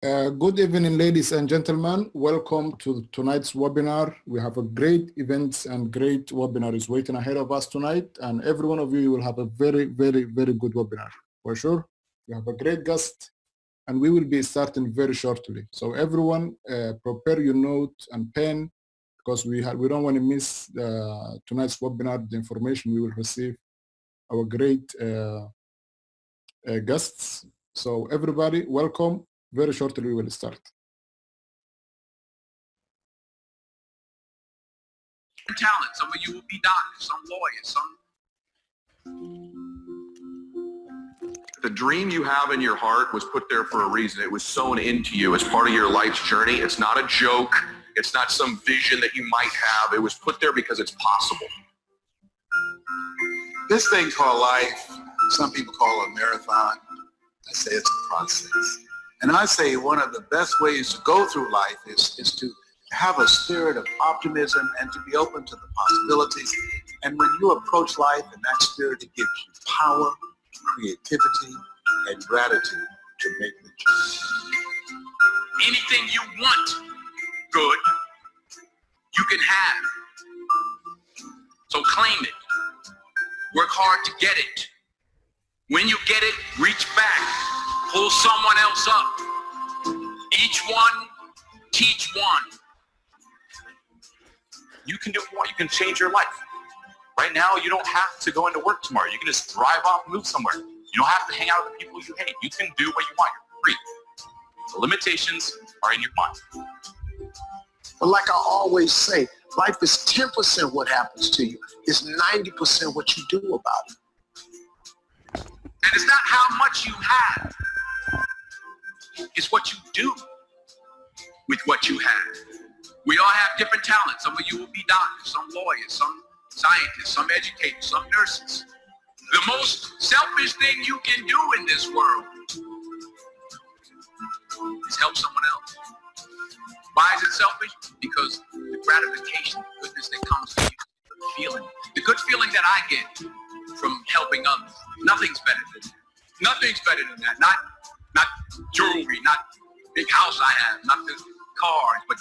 Good evening, ladies and gentlemen. Welcome to tonight's webinar. We have a great event and great webinar is waiting ahead of us tonight. And every one of you will have a very, very, very good webinar. For sure, we have a great guest and we will be starting very shortly. So everyone prepare your note and pen because we don't want to miss tonight's webinar, the information we will receive, our great guests. So everybody, welcome. Very shortly we will start. Talent. Some of you will be doctors, some lawyers, some. The dream you have in your heart was put there for a reason. It was sown into you as part of your life's journey. It's not a joke. It's not some vision that you might have. It was put there because it's possible. This thing called life, some people call it a marathon. I say it's a process. And I say one of the best ways to go through life is to have a spirit of optimism and to be open to the possibilities. And when you approach life in that spirit, it gives you power, creativity, and gratitude to make the journey. Anything you want good, you can have. So claim it. Work hard to get it. When you get it, reach back. Pull someone else up. Each one, teach one. You can do what you want. You can change your life. Right now, you don't have to go into work tomorrow. You can just drive off and move somewhere. You don't have to hang out with the people you hate. You can do what you want. You're free. The limitations are in your mind. But like I always say, life is 10% what happens to you. It's 90% what you do about it. And it's not how much you have. It's what you do with what you have. We all have different talents. Some of you will be doctors, some lawyers, some scientists, some educators, some nurses. The most selfish thing you can do in this world is help someone else. Why is it selfish? Because the gratification, the goodness that comes to you, the good feeling that I get from helping others, nothing's better than that. Nothing's better than that. Not jewelry, not big house I have, not the cars, but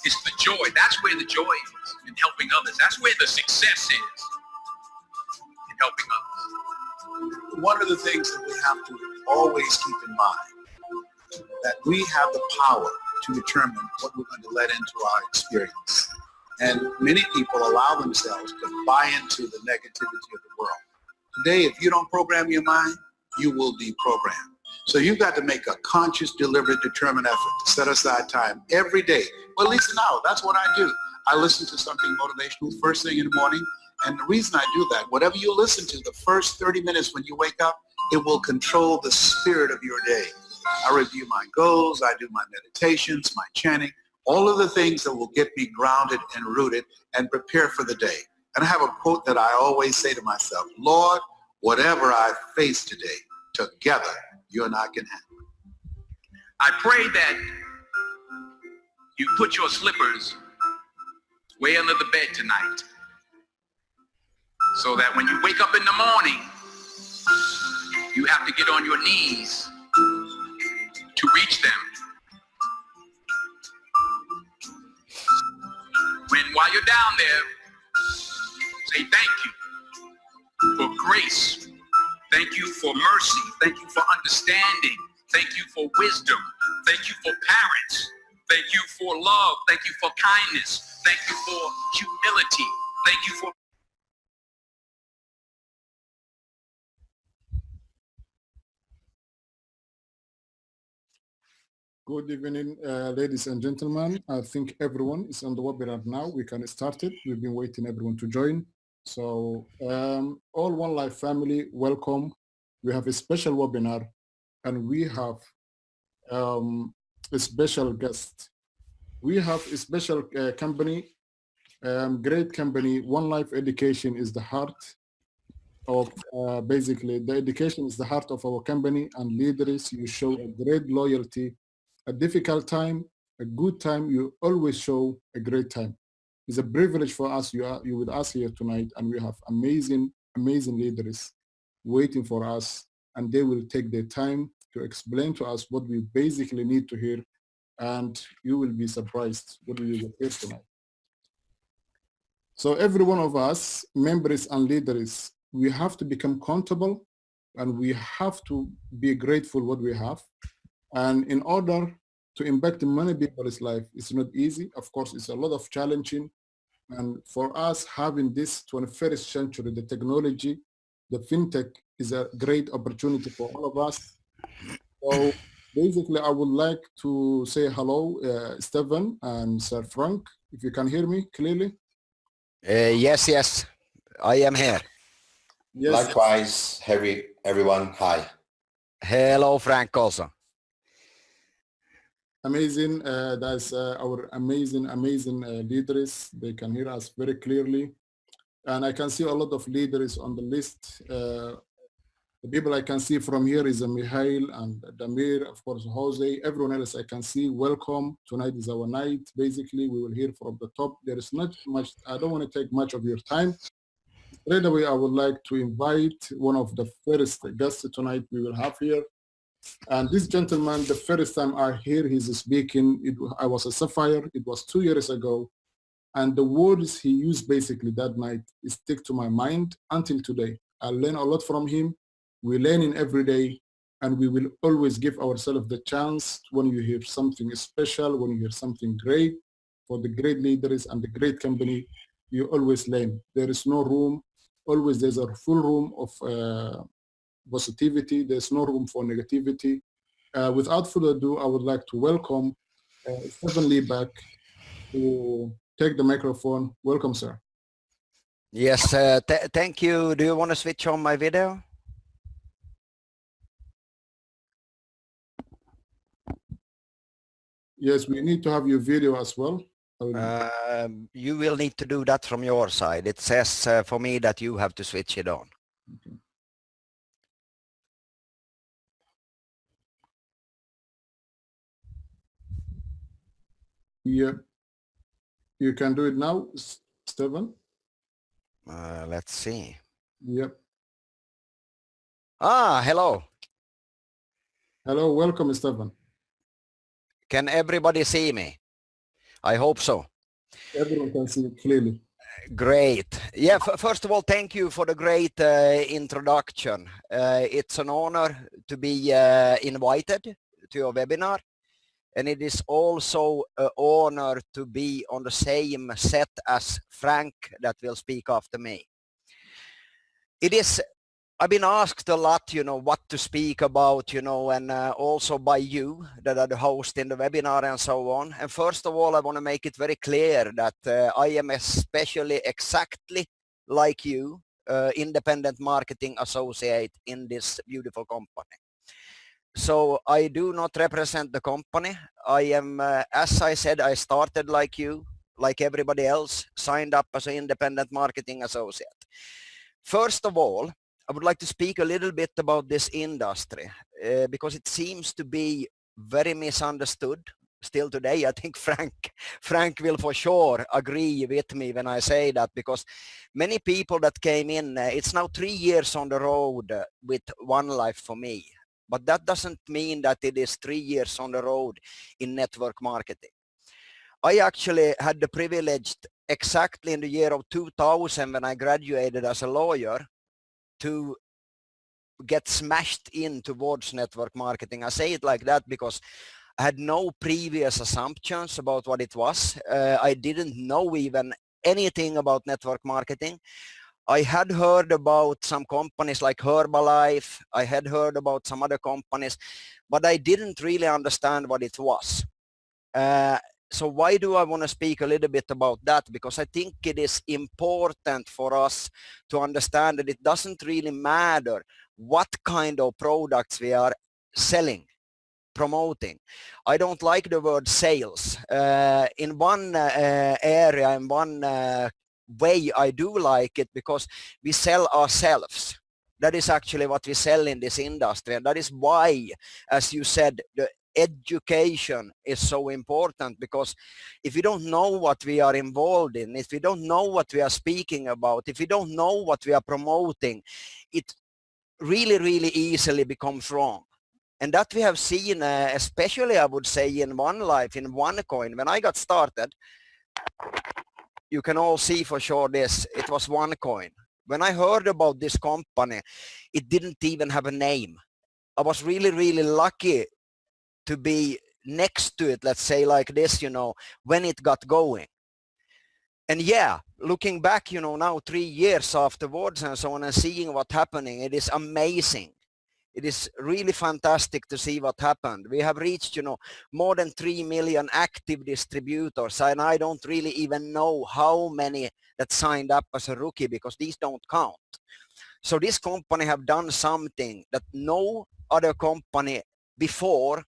it's the joy. That's where the joy is in helping others. That's where the success is in helping others. One of the things that we have to always keep in mind, that we have the power to determine what we're going to let into our experience. And many people allow themselves to buy into the negativity of the world. Today, if you don't program your mind, you will be programmed. So you've got to make a conscious, deliberate, determined effort to set aside time every day, or at least an hour. That's what I do. I listen to something motivational first thing in the morning. And the reason I do that, whatever you listen to the first 30 minutes when you wake up, it will control the spirit of your day. I review my goals. I do my meditations, my chanting, all of the things that will get me grounded and rooted and prepare for the day. And I have a quote that I always say to myself, Lord, whatever I face today, together, you and I can handle it. I pray that you put your slippers way under the bed tonight so that when you wake up in the morning, you have to get on your knees to reach them. While you're down there, say thank you for grace. Thank you for mercy. Thank you for understanding. Thank you for wisdom. Thank you for parents. Thank you for love. Thank you for kindness. Thank you for humility. Thank you for... Good evening, ladies and gentlemen. I think everyone is on the webinar now. We can start it. We've been waiting everyone to join. So all OneLife family, welcome. We have a special webinar and we have a special guest. We have a special company, great company. OneLife Education is the heart of, basically the education is the heart of our company, and leaders, you show a great loyalty. A difficult time, a good time, you always show a great time. It's a privilege for us, you with us here tonight, and we have amazing leaders waiting for us, and they will take their time to explain to us what we basically need to hear, and you will be surprised what we will hear tonight. So every one of us, members and leaders, we have to become accountable, and we have to be grateful what we have. And in order to impact many people's life, it's not easy. Of course, it's a lot of challenging. And for us, having this 21st century, the technology, the fintech is a great opportunity for all of us. So basically, I would like to say hello, Staffan and Sir Frank, if you can hear me clearly. Yes, I am here. Yes. Likewise, everyone, hi. Hello, Frank, also. Amazing. That's our amazing leaders. They can hear us very clearly. And I can see a lot of leaders on the list. The people I can see from here is Mihail and Damir, of course, Jose, everyone else I can see. Welcome. Tonight is our night. Basically, we will hear from the top. There is not much, I don't want to take much of your time. Straight away, I would like to invite one of the first guests tonight we will have here. And this gentleman, the first time I hear his speaking, I was a Sapphire. It was 2 years ago. And the words he used basically that night stick to my mind until today. I learn a lot from him. We learn in every day, and we will always give ourselves the chance when you hear something special, when you hear something great for the great leaders and the great company, you always learn. There is no room. Always there's a full room of positivity. There's no room for negativity. Without further ado, I would like to welcome Staffan Liback to take the microphone. Welcome, sir. Yes, thank you. Do you want to switch on my video? Yes, we need to have your video as well. You will need to do that from your side. It says for me that you have to switch it on. Okay. Yeah, you can do it now, Staffan. Let's see. Yep. Hello. Hello, welcome, Staffan. Can everybody see me? I hope so. Everyone can see it clearly. Great. Yeah, first of all, thank you for the great introduction. It's an honor to be invited to your webinar. And it is also an honor to be on the same set as Frank that will speak after me. I've been asked a lot, what to speak about, and also by you that are the host in the webinar and so on. And first of all, I want to make it very clear that I am especially exactly like you, independent marketing associate in this beautiful company. So I do not represent the company. I am, as I said, I started like you, like everybody else, signed up as an independent marketing associate. First of all, I would like to speak a little bit about this industry because it seems to be very misunderstood still today. I think Frank will for sure agree with me when I say that, because many people that came in, it's now 3 years on the road with OneLife for me. But that doesn't mean that it is 3 years on the road in network marketing. I actually had the privilege exactly in the year of 2000 when I graduated as a lawyer to get smashed in towards network marketing. I say it like that because I had no previous assumptions about what it was. I didn't know even anything about network marketing. I had heard about some companies like Herbalife. I had heard about some other companies, but I didn't really understand what it was. So why do I want to speak a little bit about that? Because I think it is important for us to understand that it doesn't really matter what kind of products we are selling, promoting. I don't like the word sales. In one area, in one way, I do like it because we sell ourselves. That is actually what we sell in this industry. And that is why, as you said, the education is so important, because if we don't know what we are involved in, if we don't know what we are speaking about, if we don't know what we are promoting, it really, really easily becomes wrong. And that we have seen, especially I would say in OneLife, in OneCoin. When I got started, you can all see for sure this, it was OneCoin. When I heard about this company, it didn't even have a name. I was really, really lucky to be next to it, let's say like this, you know, when it got going. And yeah, looking back, you know, now 3 years afterwards and so on and seeing what's happening, it is amazing. It is really fantastic to see what happened. We have reached, you know, more than 3 million active distributors, and I don't really even know how many that signed up as a rookie because these don't count. So this company have done something that no other company before,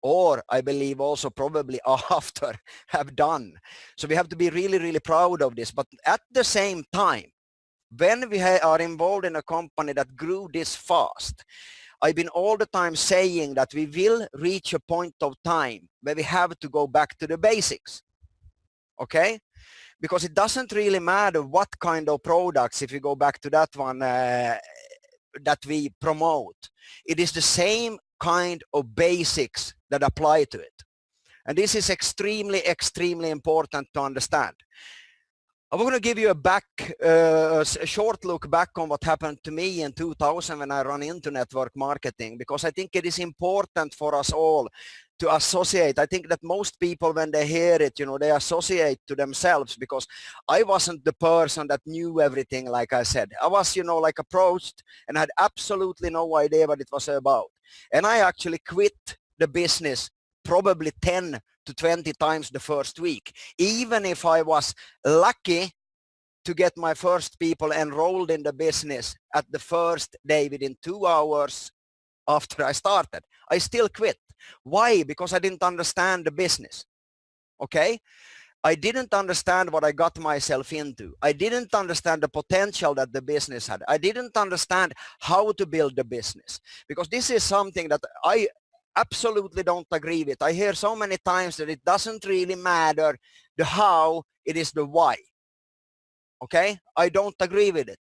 or I believe also probably after, have done. So we have to be really, really proud of this. But at the same time, when we are involved in a company that grew this fast, I've been all the time saying that we will reach a point of time where we have to go back to the basics. Okay? Because it doesn't really matter what kind of products, if you go back to that one, that we promote. It is the same kind of basics that apply to it. And this is extremely, extremely important to understand. I'm going to give you a short look back on what happened to me in 2000 when I ran into network marketing, because I think it is important for us all to associate. I think that most people, when they hear it, you know, they associate to themselves, because I wasn't the person that knew everything, like I said. I was, you know, like approached and had absolutely no idea what it was about. And I actually quit the business probably 10 to 20 times the first week, even if I was lucky to get my first people enrolled in the business at the first day within 2 hours after I started. I still quit. Why? Because I didn't understand the business. Okay? I didn't understand what I got myself into. I didn't understand the potential that the business had. I didn't understand how to build the business, because this is something that I absolutely don't agree with. I hear so many times that it doesn't really matter the how, it is the why. Okay? I don't agree with it.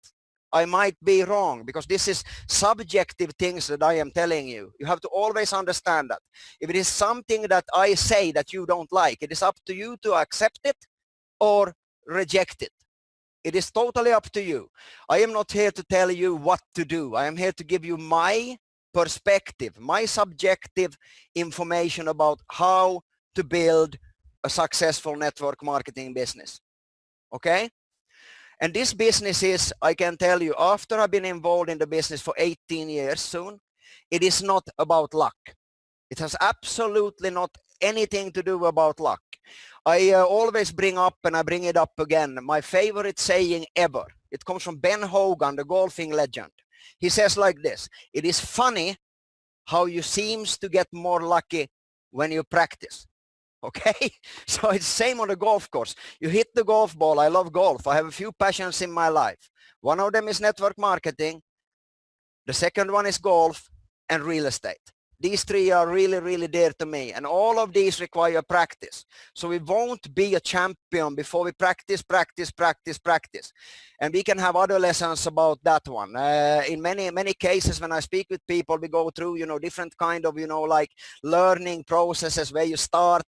I might be wrong, because this is subjective things that I am telling you. You have to always understand that. If it is something that I say that you don't like, it is up to you to accept it or reject it. It is totally up to you. I am not here to tell you what to do. I am here to give you my perspective, my subjective information about how to build a successful network marketing business. Okay? And this business is, I can tell you, after I've been involved in the business for 18 years soon, it is not about luck. It has absolutely not anything to do about luck. I always bring up, and I bring it up again, my favorite saying ever. It comes from Ben Hogan, the golfing legend. He says like this: it is funny how you seems to get more lucky when you practice. Okay, so it's the same on the golf course. You hit the golf ball. I love golf. I have a few passions in my life. One of them is network marketing. The second one is golf and real estate. These three are really, really dear to me, and all of these require practice. So we won't be a champion before we practice. And we can have other lessons about that one. In many cases, when I speak with people, we go through, you know, different kind of, you know, like learning processes where you start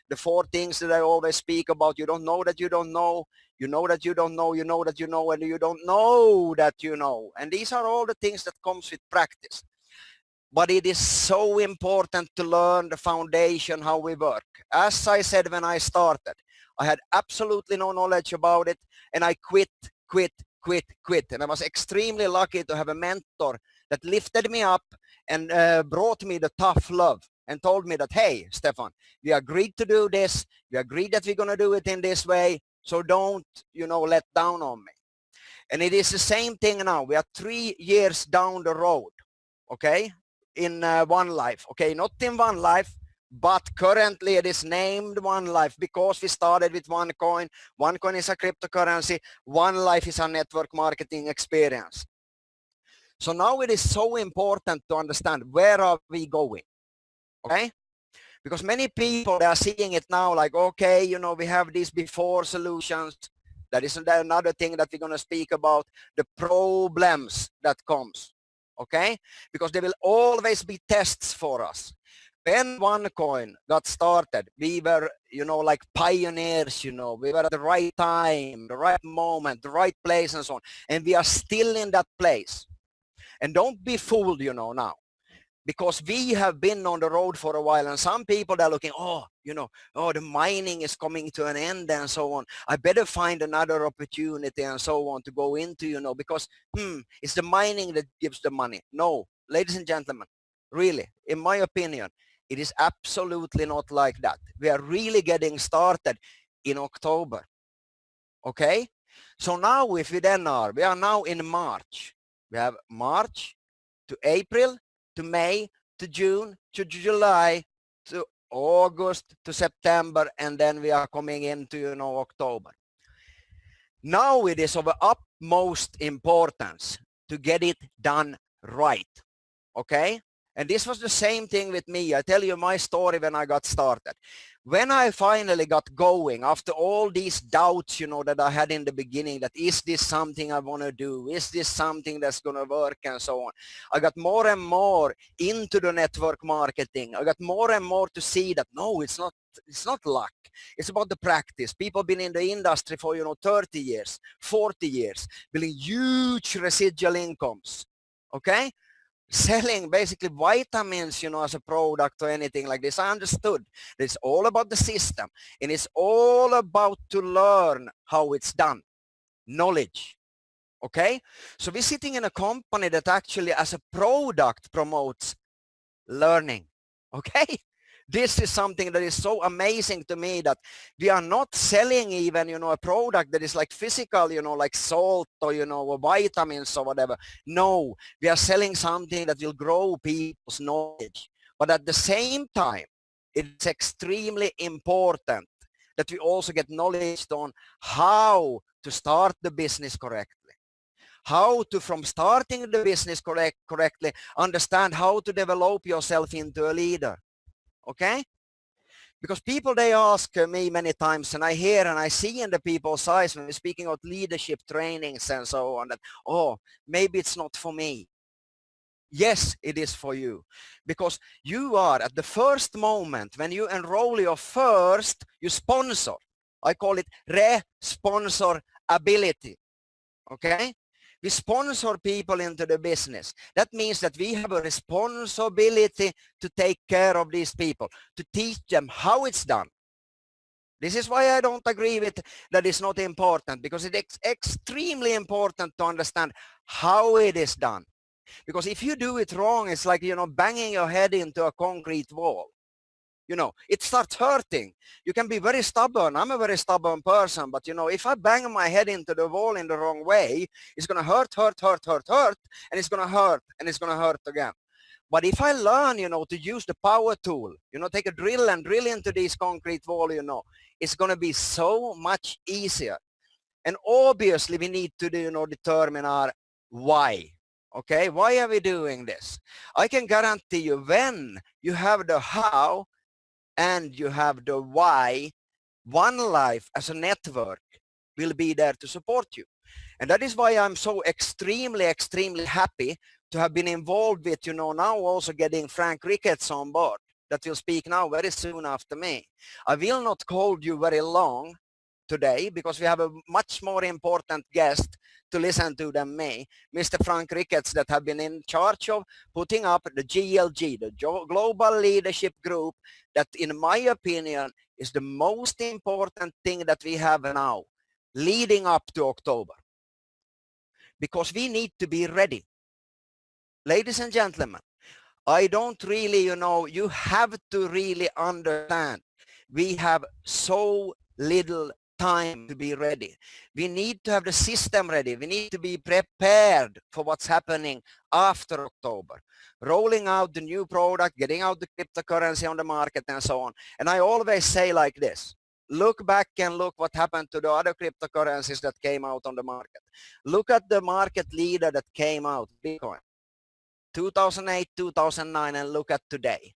the 4 things that I always speak about. You don't know that you don't know. You know that you don't know. You know that you know, and you don't know that you know. And these are all the things that comes with practice. But it is so important to learn the foundation, how we work. As I said when I started, I had absolutely no knowledge about it, and I quit. And I was extremely lucky to have a mentor that lifted me up and brought me the tough love and told me that, hey, Staffan, we agreed to do this. We agreed that we're going to do it in this way. So don't, you know, let down on me. And it is the same thing now. We are 3 years down the road. Okay? In OneLife. Okay, not in OneLife, but currently it is named OneLife because we started with OneCoin. OneCoin is a cryptocurrency. OneLife is a network marketing experience. So now it is so important to understand, where are we going? Okay? Because many people, they are seeing it now like, okay, you know, we have these before solutions. That is another thing that we're going to speak about, the problems that comes. okay? Because there will always be tests for us. When OneCoin got started, we were, like pioneers, we were at the right time, the right moment, the right place and so on. And we are still in that place. And don't be fooled, now. Because we have been on the road for a while and some people are looking, the mining is coming to an end and so on. I better find another opportunity and so on to go into, because it's the mining that gives the money. No, ladies and gentlemen, really, in my opinion, it is absolutely not like that. We are really getting started in October. Okay? So now if we are now in March. We have March to April, to May, to June, to July, to August, to September, and then we are coming into, October. Now it is of utmost importance to get it done right. Okay? And this was the same thing with me. I tell you my story when I got started. When I finally got going, after all these doubts, that I had in the beginning, that is this something I want to do? Is this something that's going to work and so on? I got more and more into the network marketing. I got more and more to see that, no, it's not luck. It's about the practice. People been in the industry for, 30 years, 40 years, building huge residual incomes. Okay? Selling basically vitamins, as a product or anything like this. I understood that it's all about the system and it's all about to learn how it's done. Knowledge. Okay? So we're sitting in a company that actually as a product promotes learning. Okay? This is something that is so amazing to me that we are not selling even, a product that is like physical, like salt or, or vitamins or whatever. No, we are selling something that will grow people's knowledge. But at the same time, it's extremely important that we also get knowledge on how to start the business correctly. How to, from starting the business correctly, understand how to develop yourself into a leader. Okay? Because people, they ask me many times, and I hear and I see in the people's eyes when we're speaking of leadership trainings and so on, that, maybe it's not for me. Yes, it is for you. Because you are at the first moment when you enroll your first, you sponsor. I call it responsorability. Okay? We sponsor people into the business. That means that we have a responsibility to take care of these people, to teach them how it's done. This is why I don't agree with that it's not important, because it's extremely important to understand how it is done. Because if you do it wrong, it's like, banging your head into a concrete wall. It starts hurting. You can be very stubborn. I'm a very stubborn person, but if I bang my head into the wall in the wrong way, it's going to hurt, and it's going to hurt, and it's going to hurt again. But if I learn, to use the power tool, take a drill and drill into this concrete wall, it's going to be so much easier. And obviously we need to, determine our why. Okay, why are we doing this? I can guarantee you, when you have the how, and you have the why, OneLife as a network will be there to support you. And that is why I'm so extremely happy to have been involved with, now also getting Fränkka Riketsa on board, that will speak now very soon after me. I will not hold you very long today because we have a much more important guest to listen to than me, Mr. Fränkka Riketsa, that have been in charge of putting up the GLG, the Global Leadership Group, that in my opinion is the most important thing that we have now, leading up to October. Because we need to be ready. Ladies and gentlemen, I don't really, you have to really understand, we have so little time to be ready. We need to have the system ready. We need to be prepared for what's happening after October. Rolling out the new product, getting out the cryptocurrency on the market and so on. And I always say like this, look back and look what happened to the other cryptocurrencies that came out on the market. Look at the market leader that came out, Bitcoin, 2008, 2009, and look at today.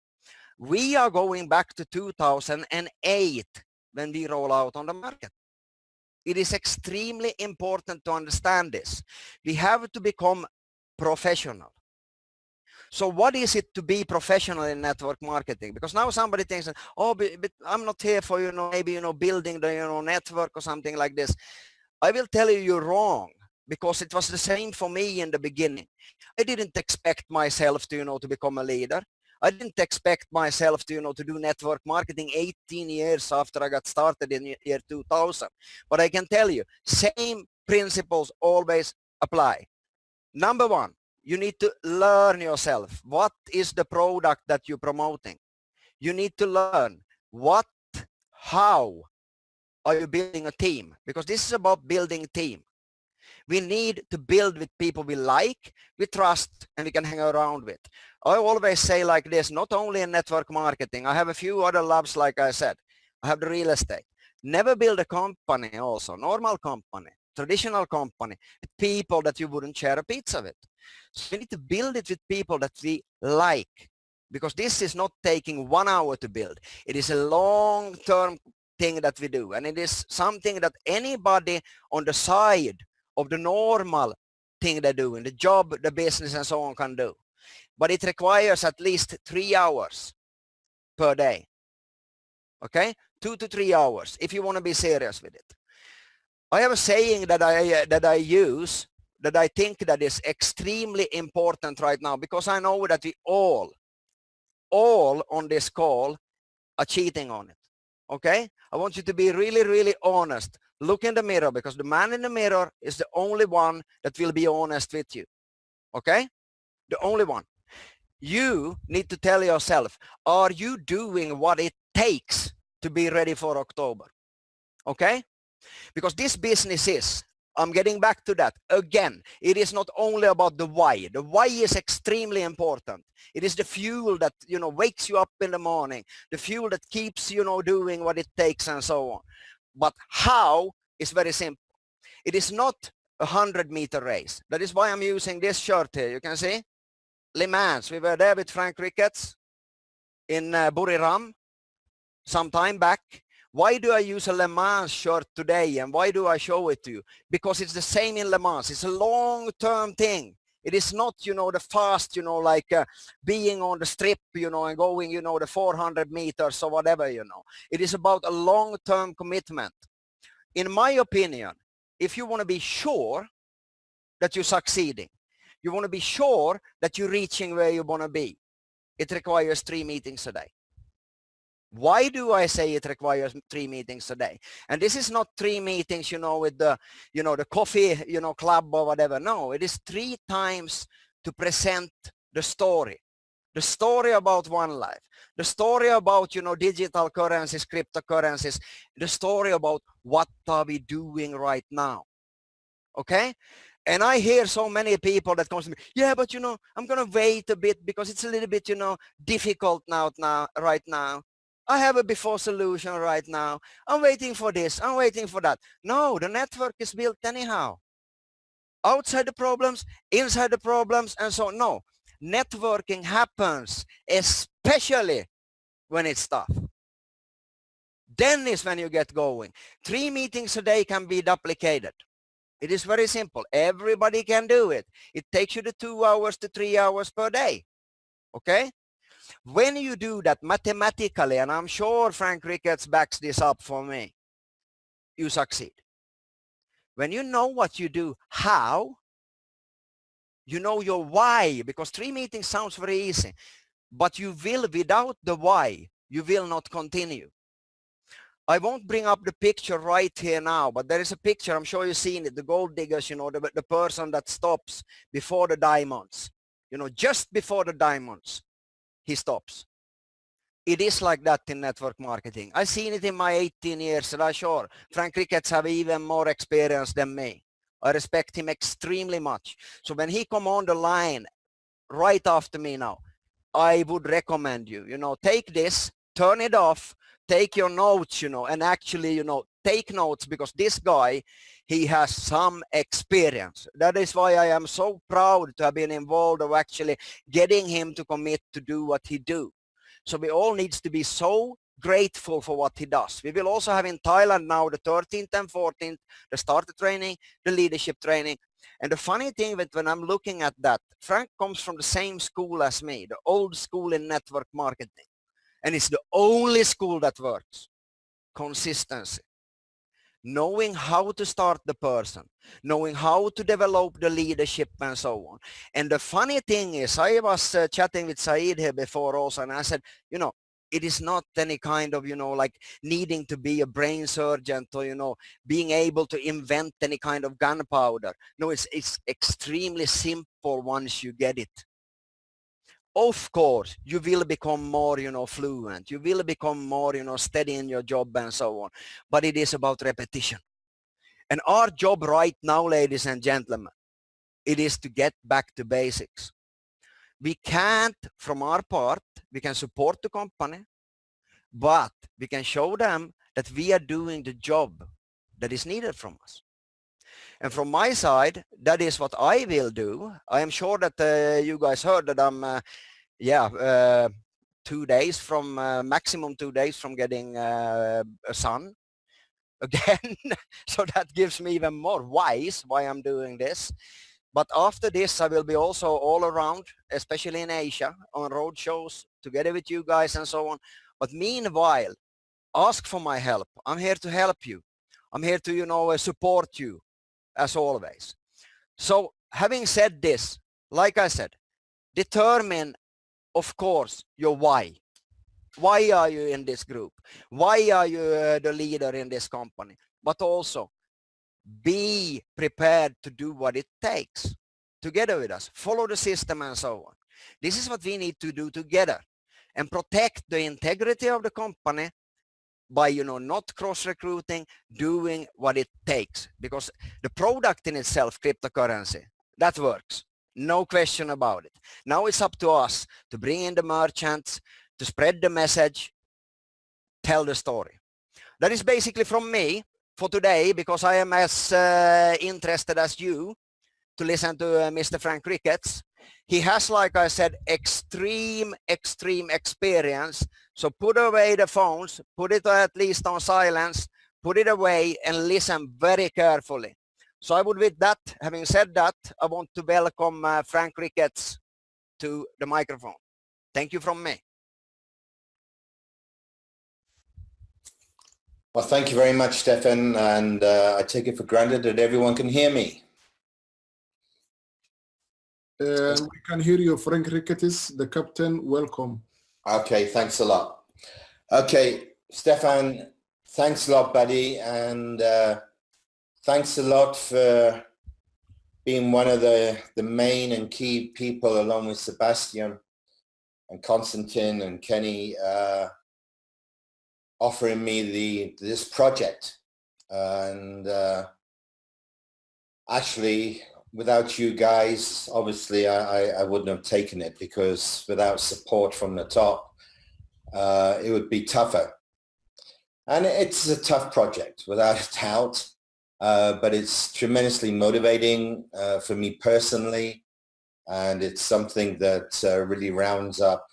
We are going back to 2008 when we roll out on the market. It is extremely important to understand this. We have to become professional. So what is it to be professional in network marketing? Because now somebody thinks, oh, but I'm not here for, maybe, building the, network or something like this. I will tell you, you're wrong, because it was the same for me in the beginning. I didn't expect myself to, to become a leader. I didn't expect myself to, to do network marketing 18 years after I got started in year 2000. But I can tell you, same principles always apply. Number one, you need to learn yourself. What is the product that you're promoting? You need to learn how are you building a team? Because this is about building a team. We need to build with people we like, we trust, and we can hang around with. I always say like this, not only in network marketing, I have a few other loves, like I said. I have the real estate. Never build a company also, normal company, traditional company, with people that you wouldn't share a pizza with. So we need to build it with people that we like, because this is not taking 1 hour to build. It is a long-term thing that we do, and it is something that anybody on the side of the normal thing they do in the job, the business, and so on can do. But it requires at least 3 hours per day. Okay, 2 to 3 hours if you want to be serious with it. I have a saying that I use that I think that is extremely important right now, because I know that we all on this call are cheating on it. Okay, I want you to be really, really honest. Look in the mirror, because the man in the mirror is the only one that will be honest with you. Okay, the only one. You need to tell yourself, are you doing what it takes to be ready for October? Okay, because this business is, I'm getting back to that again, it is not only about the why. The why is extremely important. It is the fuel that, wakes you up in the morning, the fuel that keeps, doing what it takes and so on. But how is very simple. It is not a 100-meter race. That is why I'm using this shirt here. You can see Le Mans. We were there with Fränkka Riketsa in Buriram some time back. Why do I use a Le Mans shirt today, and why do I show it to you? Because it's the same in Le Mans. It's a long-term thing. It is not, the fast, like being on the strip, and going, the 400 meters or whatever, It is about a long-term commitment. In my opinion, if you want to be sure that you're succeeding, you want to be sure that you're reaching where you want to be, it requires 3 meetings a day. Why do I say it requires 3 meetings a day? And this is not 3 meetings, with the, the coffee, club or whatever. No, it is 3 times to present the story about OneLife, the story about, digital currencies, cryptocurrencies, the story about what are we doing right now. Okay. And I hear so many people that comes to me, yeah, but, I'm going to wait a bit because it's a little bit, difficult right now. I have a before solution right now. I'm waiting for this. I'm waiting for that. No, the network is built anyhow. Outside the problems, inside the problems, and so on. No, networking happens, especially when it's tough. Then is when you get going. 3 meetings a day can be duplicated. It is very simple. Everybody can do it. It takes you the 2 hours to 3 hours per day. Okay? When you do that mathematically, and I'm sure Fränkka Riketsa backs this up for me, you succeed. When you know what you do, how, you know your why, because 3 meetings sounds very easy, but you will, without the why, you will not continue. I won't bring up the picture right here now, but there is a picture, I'm sure you've seen it, the gold diggers, the person that stops before the diamonds, just before the diamonds. He stops. It is like that in network marketing. I've seen it in my 18 years, and I'm sure Fränkka Riketsa have even more experience than me. I respect him extremely much. So when he come on the line right after me now, I would recommend you, take this, turn it off, take your notes, and actually, take notes, because this guy, he has some experience. That is why I am so proud to have been involved of actually getting him to commit to do what he do. So we all needs to be so grateful for what he does. We will also have in Thailand now the 13th and 14th, the starter training, the leadership training. And the funny thing that when I'm looking at that, Frank comes from the same school as me, the old school in network marketing. And it's the only school that works. Consistency. Knowing how to start the person, knowing how to develop the leadership and so on. And the funny thing is, I was chatting with Saeed here before also, and I said, you know, it is not any kind of, you know, like needing to be a brain surgeon or, you know, being able to invent any kind of gunpowder. No, it's extremely simple once you get it. Of course, you will become more, you know, fluent. You will become more, you know, steady in your job and so on. But it is about repetition. And our job right now, ladies and gentlemen, it is to get back to basics. We can't, from our part, we can support the company, but we can show them that we are doing the job that is needed from us. And from my side, that is what I will do. I am sure that you guys heard that I'm, 2 days from, maximum 2 days from getting a son again. So that gives me even more whys why I'm doing this. But after this, I will be also all around, especially in Asia, on road shows, together with you guys and so on. But meanwhile, ask for my help. I'm here to help you. I'm here to, you know, support you, as always. So having said this, like I said, determine, of course, your why. Why are you in this group? Why are you the leader in this company? But also, be prepared to do what it takes together with us. Follow the system and so on. This is what we need to do together and protect the integrity of the company by, you know, not cross-recruiting, doing what it takes. Because the product in itself, cryptocurrency, that works. No question about it. Now it's up to us to bring in the merchants, to spread the message, tell the story. That is basically from me for today, because I am as interested as you to listen to Mr. Fränkka Riketsa. He has, like I said, extreme experience. So put away the phones, put it at least on silence, put it away and listen very carefully. So I would, with that, having said that, I want to welcome Fränkka Riketsa to the microphone. Thank you from me. Well, thank you very much, Staffan, and I take it for granted that everyone can hear me. We can hear you, Fränkka Riketsa, the captain. Welcome. Okay, thanks a lot. Okay, Staffan, thanks a lot, buddy, and thanks a lot for being one of the main and key people, along with Sebastian and Konstantin and Kenny, offering me this project. And actually, without you guys, obviously I wouldn't have taken it, because without support from the top, it would be tougher. And it's a tough project, without a doubt, but it's tremendously motivating for me personally. And it's something that really rounds up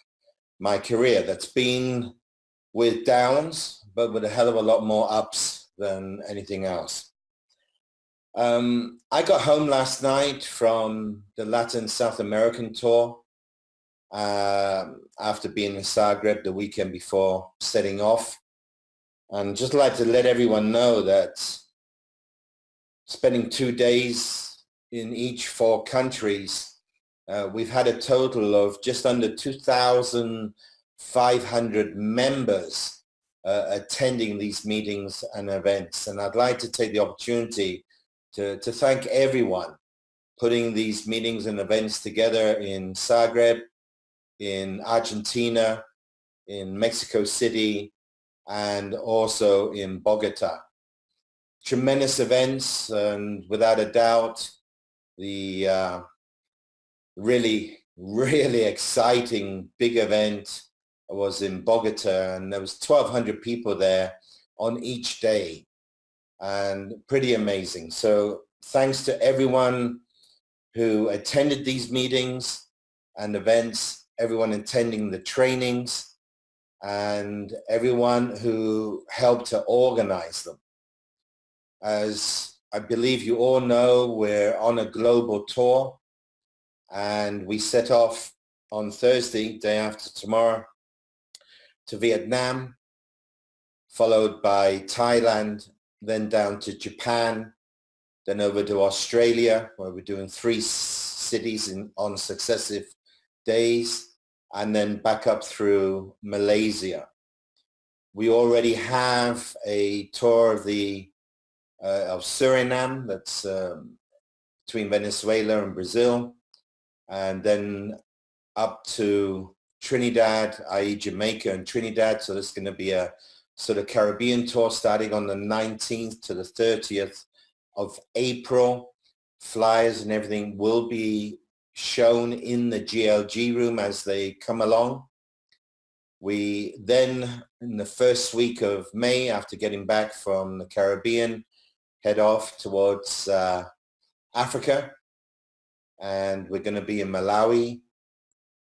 my career that's been with downs, but with a hell of a lot more ups than anything else. I got home last night from the Latin South American tour after being in Zagreb the weekend before setting off. And just like to let everyone know that spending 2 days in each 4 countries, we've had a total of just under 2,500 members attending these meetings and events. And I'd like to take the opportunity to thank everyone putting these meetings and events together in Zagreb, in Argentina, in Mexico City, and also in Bogota. Tremendous events, and without a doubt, the really exciting big event was in Bogota, and there was 1,200 people there on each day, and pretty amazing. So thanks to everyone who attended these meetings and events, everyone attending the trainings, and everyone who helped to organize them. As I believe you all know we're on a global tour, and we set off on Thursday, day after tomorrow, to Vietnam, followed by Thailand, then down to Japan, then over to Australia, where we're doing 3 cities on successive days, and then back up through Malaysia. We already have a tour of Suriname, that's between Venezuela and Brazil, and then up to Trinidad, i.e. Jamaica and Trinidad. So there's going to be a sort of Caribbean tour starting on the 19th to the 30th of April. Flyers and everything will be shown in the GLG room as they come along. We then, in the first week of May, after getting back from the Caribbean, head off towards Africa, and we're going to be in Malawi,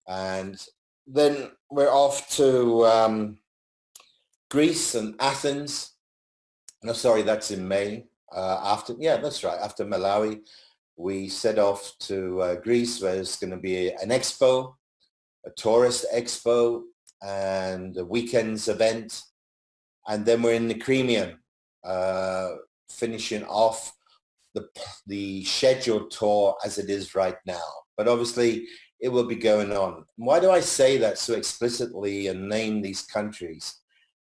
and then we're off to Greece and Athens. No, sorry, that's in May. After Malawi, we set off to Greece, where there's going to be an expo, a tourist expo, and a weekends event, and then we're in the Crimea, finishing off the scheduled tour as it is right now. But obviously it will be going on. Why do I say that so explicitly and name these countries?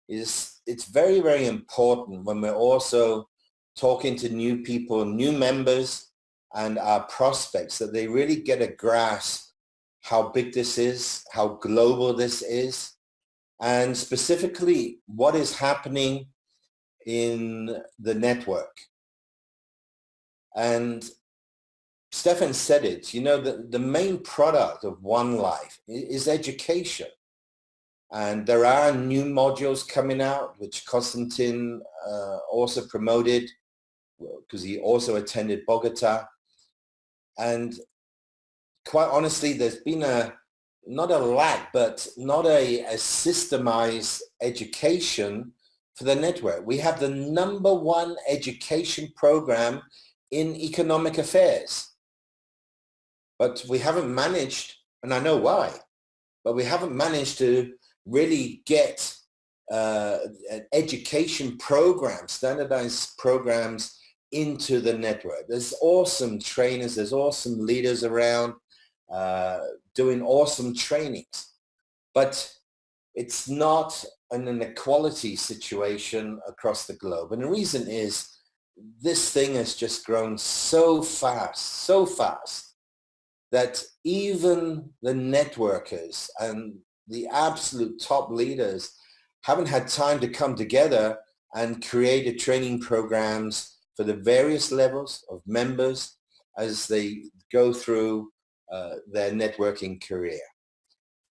It's very, very important when we're also talking to new people, new members, and our prospects, that they really get a grasp how big this is, how global this is, and specifically what is happening in the network. And Staffan said it, you know, the main product of OneLife is education. And there are new modules coming out, which Konstantin also promoted, because he also attended Bogota. And quite honestly, there's been not a lack, but not a systemized education for the network. We have the #1 education program in economic affairs, but we haven't managed, and I know why, but we haven't managed to really get an education program, standardized programs into the network. There's awesome trainers, there's awesome leaders around doing awesome trainings, but it's not an inequality situation across the globe. And the reason is this thing has just grown so fast that even the networkers and the absolute top leaders haven't had time to come together and create training programs for the various levels of members as they go through their networking career.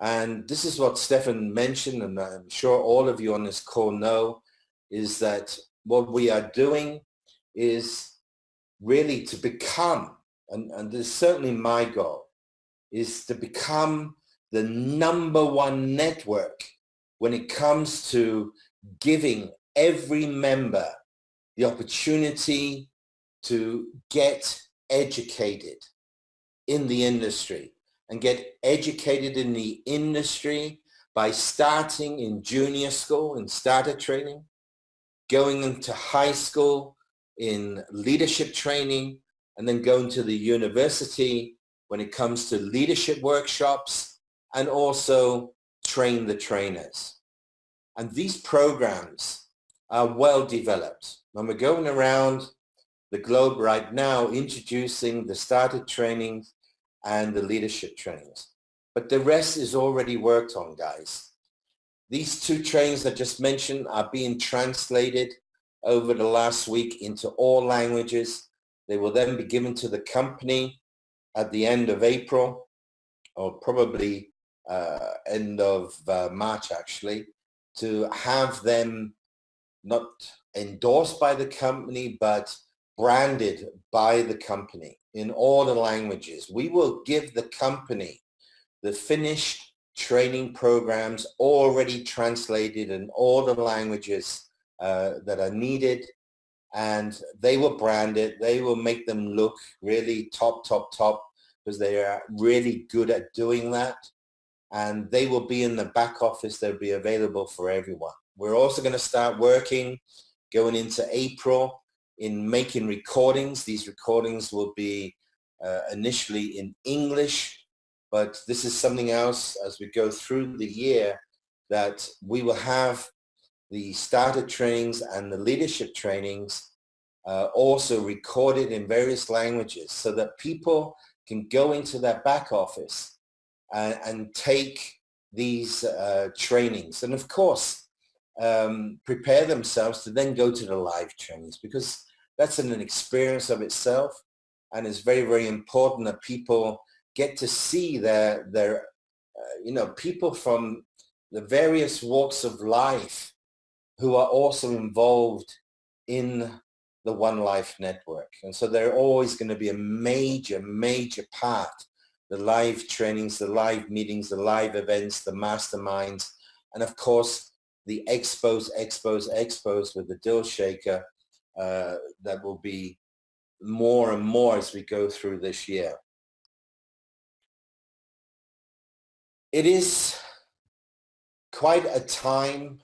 And this is what Staffan mentioned, and I'm sure all of you on this call know, is that what we are doing is really to become, and this is certainly my goal, is to become the #1 network when it comes to giving every member the opportunity to get educated in the industry, and get educated in the industry by starting in junior school in starter training, going into high school in leadership training, and then going to the university when it comes to leadership workshops, and also train the trainers. And these programs are well developed. When we're going around the globe right now introducing the starter trainings and the leadership trainings. But the rest is already worked on, guys. These 2 trainings I just mentioned are being translated over the last week into all languages. They will then be given to the company at the end of April, or probably end of March actually, to have them not endorsed by the company, but branded by the company in all the languages. We will give the company the finished training programs already translated in all the languages that are needed, and they will brand it. They will make them look really top, because they are really good at doing that. And they will be in the back office. They'll be available for everyone. We're also going to start working going into April in making recordings. These recordings will be initially in English, but this is something else as we go through the year, that we will have the starter trainings and the leadership trainings also recorded in various languages, so that people can go into their back office and take these trainings. And of course, prepare themselves to then go to the live trainings, because that's an experience of itself. And it's very, very important that people get to see their people from the various walks of life who are also involved in the OneLife network. And so they're always going to be a major, major part. The live trainings, the live meetings, the live events, the masterminds, and of course, the expos with the deal shaker that will be more and more as we go through this year. It is quite a time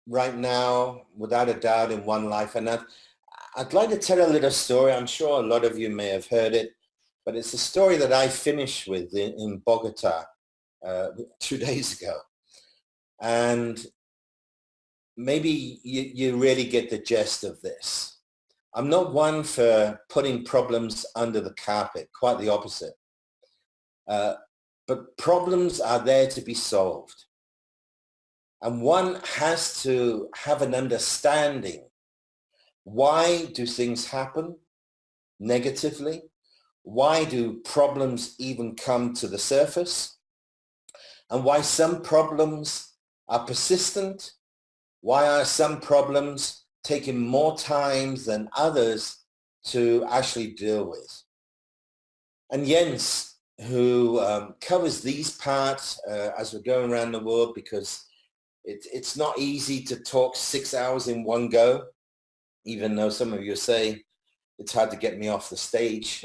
right now, without a doubt, in OneLife. And I'd like to tell a little story. I'm sure a lot of you may have heard it, but it's a story that I finished with in Bogota 2 days ago. And maybe you really get the gist of this. I'm not one for putting problems under the carpet, quite the opposite. But problems are there to be solved. And one has to have an understanding. Why do things happen negatively? Why do problems even come to the surface? And why some problems are persistent? Why are some problems taking more time than others to actually deal with? And Jens, who covers these parts as we're going around the world, because it's not easy to talk 6 hours in one go, even though some of you say it's hard to get me off the stage,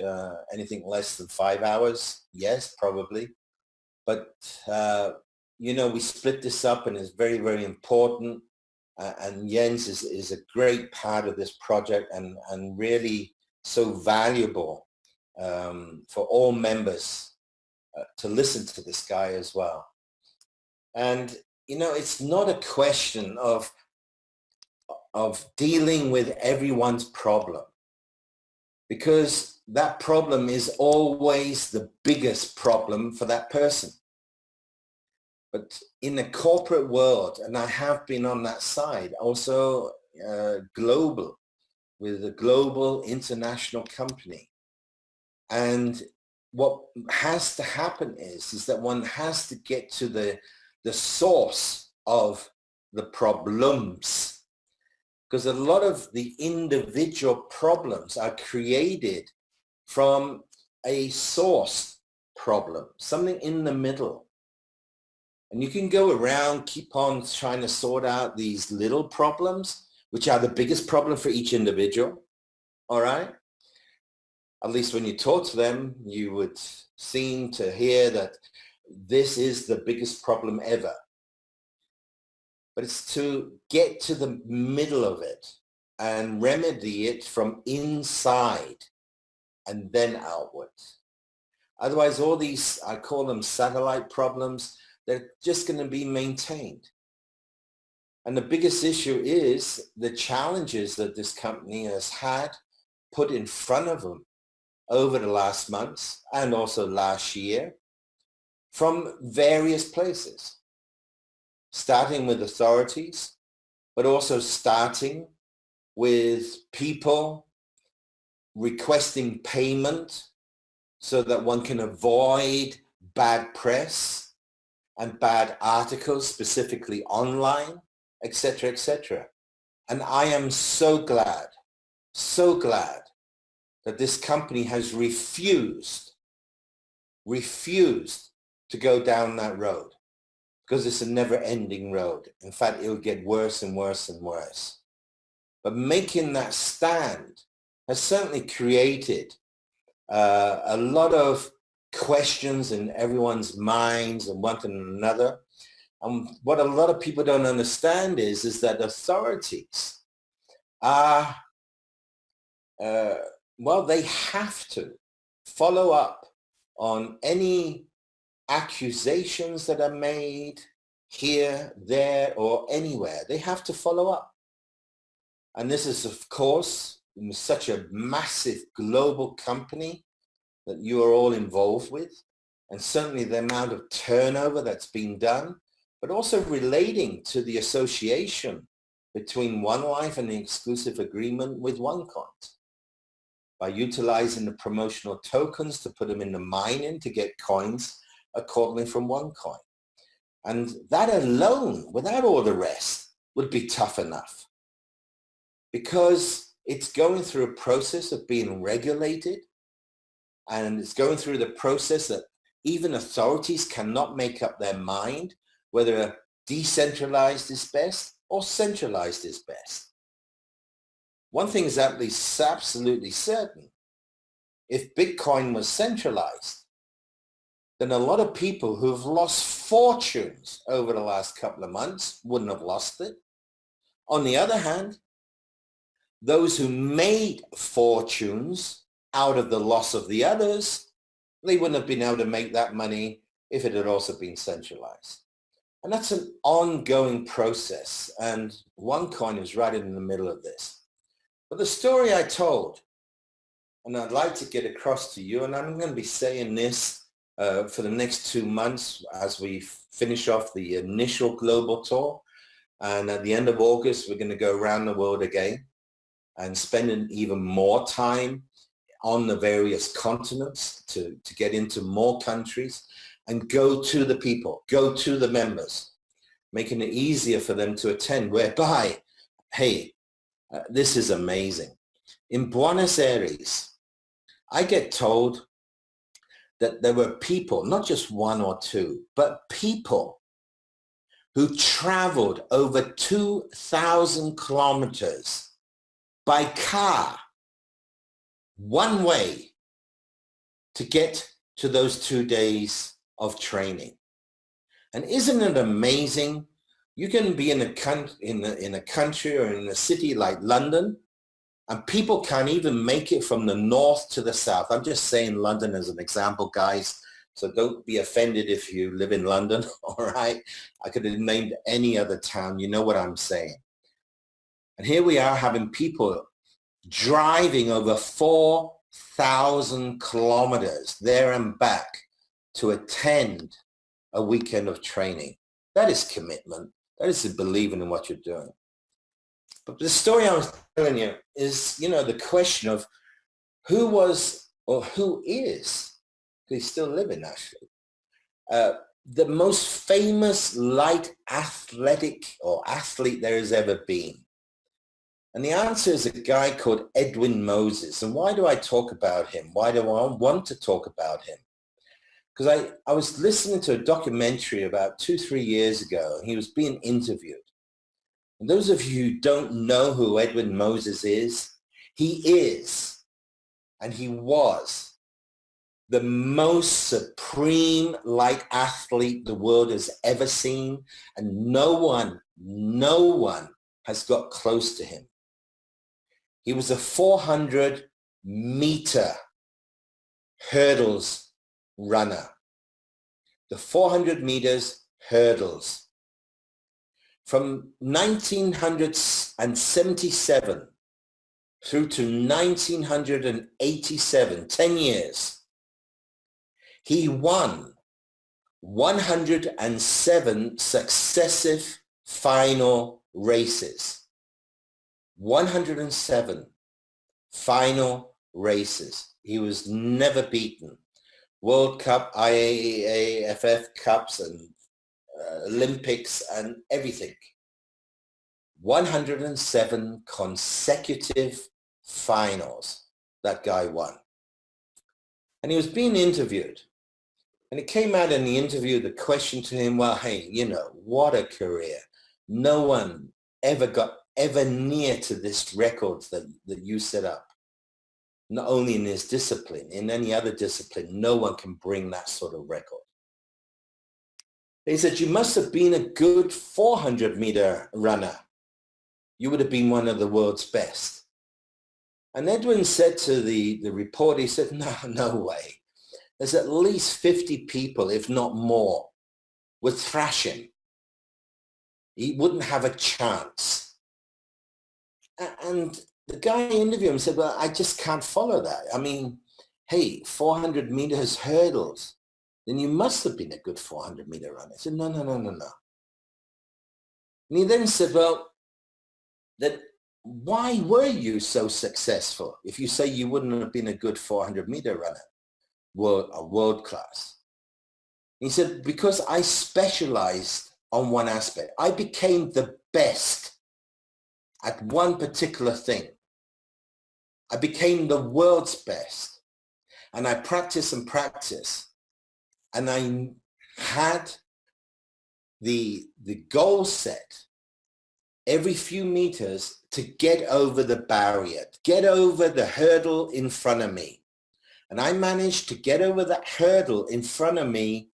anything less than 5 hours. Yes, probably. But, we split this up, and it's very, very important. And Jens is a great part of this project, and really so valuable for all members to listen to this guy as well. And, it's not a question of dealing with everyone's problem, because that problem is always the biggest problem for that person. But in the corporate world, and I have been on that side, also global, with a global international company. And what has to happen is that one has to get to the source of the problems, because a lot of the individual problems are created from a source problem, something in the middle. And you can go around, keep on trying to sort out these little problems, which are the biggest problem for each individual, all right? At least when you talk to them, you would seem to hear that this is the biggest problem ever. But it's to get to the middle of it and remedy it from inside and then outwards. Otherwise, all these, I call them satellite problems, they're just going to be maintained. And the biggest issue is the challenges that this company has had put in front of them over the last months and also last year from various places, starting with authorities, but also starting with people requesting payment so that one can avoid bad press and bad articles, specifically online, etc., etc. And I am so glad that this company has refused to go down that road, because it's a never-ending road. In fact, it will get worse and worse and worse. But making that stand has certainly created a lot of questions in everyone's minds and one to another. And what a lot of people don't understand is that authorities are, well, they have to follow up on any accusations that are made here, there, or anywhere. They have to follow up. And this is, of course, such a massive global company that you are all involved with, and certainly the amount of turnover that's been done, but also relating to the association between OneLife and the exclusive agreement with OneCoin. By utilizing the promotional tokens to put them in the mining to get coins accordingly from OneCoin. And that alone, without all the rest, would be tough enough. Because it's going through a process of being regulated, and it's going through the process that even authorities cannot make up their mind whether decentralized is best or centralized is best. One thing is at least absolutely certain. If Bitcoin was centralized, then a lot of people who've lost fortunes over the last couple of months wouldn't have lost it. On the other hand, those who made fortunes out of the loss of the others, they wouldn't have been able to make that money if it had also been centralized. And that's an ongoing process, and OneCoin is right in the middle of this. But the story I told, and I'd like to get across to you, and I'm going to be saying this for the next 2 months as we finish off the initial global tour, and at the end of August we're going to go around the world again and spending even more time on the various continents to get into more countries and go to the people, go to the members, making it easier for them to attend, whereby, hey, this is amazing. In Buenos Aires, I get told that there were people, not just one or two, but people who traveled over 2,000 kilometers by car, one way, to get to those 2 days of training. And isn't it amazing? You can be in a country or in a city like London, and people can't even make it from the north to the south. I'm just saying London as an example, guys, so don't be offended if you live in London, all right? I could have named any other town, you know what I'm saying. And here we are having people driving over 4,000 kilometers there and back to attend a weekend of training. That is commitment. That is believing in what you're doing. But the story I was telling you is, you know, the question of who was or who is, he's still living actually, the most famous light athletic or athlete there has ever been. And the answer is a guy called Edwin Moses. And why do I talk about him? Why do I want to talk about him? Because I was listening to a documentary about 2-3 years ago, and he was being interviewed. And those of you who don't know who Edwin Moses is, he is, and he was, the most supreme light athlete the world has ever seen, and no one has got close to him. He was a 400-meter hurdles runner. The 400 meters hurdles. From 1977 through to 1987, 10 years, he won 107 successive final races. 107 final races. He was never beaten. World Cup, IAAF, FF Cups, and Olympics, and everything. 107 consecutive finals that guy won. And he was being interviewed. And it came out in the interview, the question to him, well, hey, you know, what a career. No one ever got ever near to this record that you set up. Not only in this discipline, in any other discipline, no one can bring that sort of record. He said, you must have been a good 400-meter runner. You would have been one of the world's best. And Edwin said to the reporter, he said, no way. There's at least 50 people, if not more, would thrash him. He wouldn't have a chance. And the guy interviewed him said, well, I just can't follow that. I mean, hey, 400 meters hurdles. Then you must have been a good 400-meter runner. I said, no. And he then said, well, why were you so successful if you say you wouldn't have been a good 400-meter runner, world class? He said, because I specialized on one aspect. I became the best at one particular thing. I became the world's best. And I practice and practice. And I had the goal set every few meters to get over the barrier, get over the hurdle in front of me. And I managed to get over that hurdle in front of me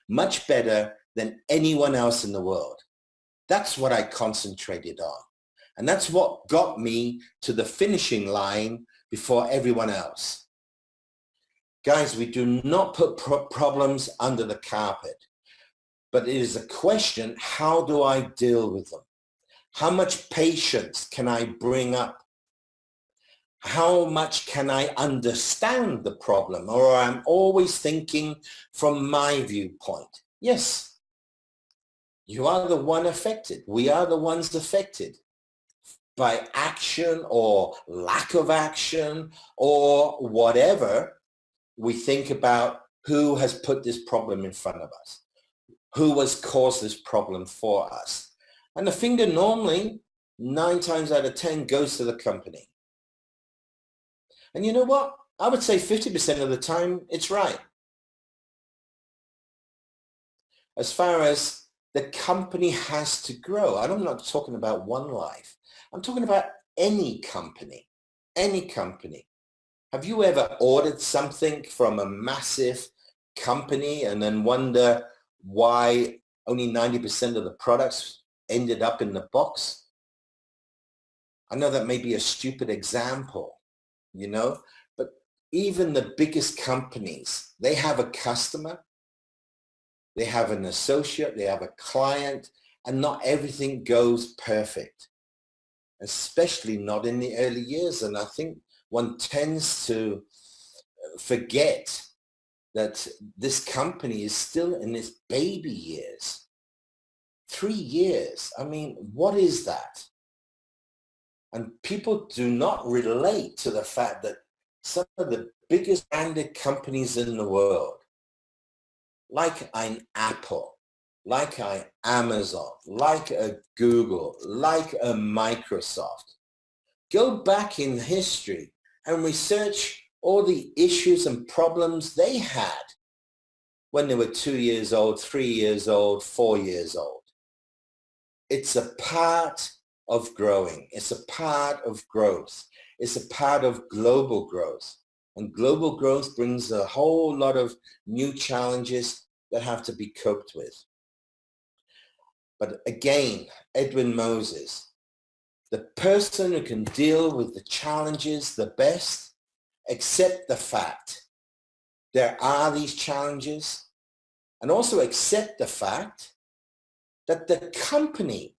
much better than anyone else in the world. That's what I concentrated on. And that's what got me to the finishing line before everyone else. Guys, we do not put problems under the carpet, but it is a question, how do I deal with them? How much patience can I bring up? How much can I understand the problem? Or I'm always thinking from my viewpoint. Yes, you are the one affected. We are the ones affected by action or lack of action or whatever. We think about who has put this problem in front of us, who has caused this problem for us. And the finger normally, 9 times out of 10, goes to the company. And you know what? I would say 50% of the time, it's right. As far as the company has to grow, I'm not talking about OneLife. I'm talking about any company, any company. Have you ever ordered something from a massive company and then wonder why only 90% of the products ended up in the box? I know that may be a stupid example, you know, but even the biggest companies, they have a customer, they have an associate, they have a client, and not everything goes perfect, especially not in the early years. And I think one tends to forget that this company is still in its baby years. 3 years. I mean, what is that? And people do not relate to the fact that some of the biggest branded companies in the world, like an Apple, like an Amazon, like a Google, like a Microsoft, go back in history and research all the issues and problems they had when they were 2 years old, 3 years old, 4 years old. It's a part of growing. It's a part of growth. It's a part of global growth. And global growth brings a whole lot of new challenges that have to be coped with. But again, Edwin Moses, the person who can deal with the challenges the best, accept the fact there are these challenges, and also accept the fact that the company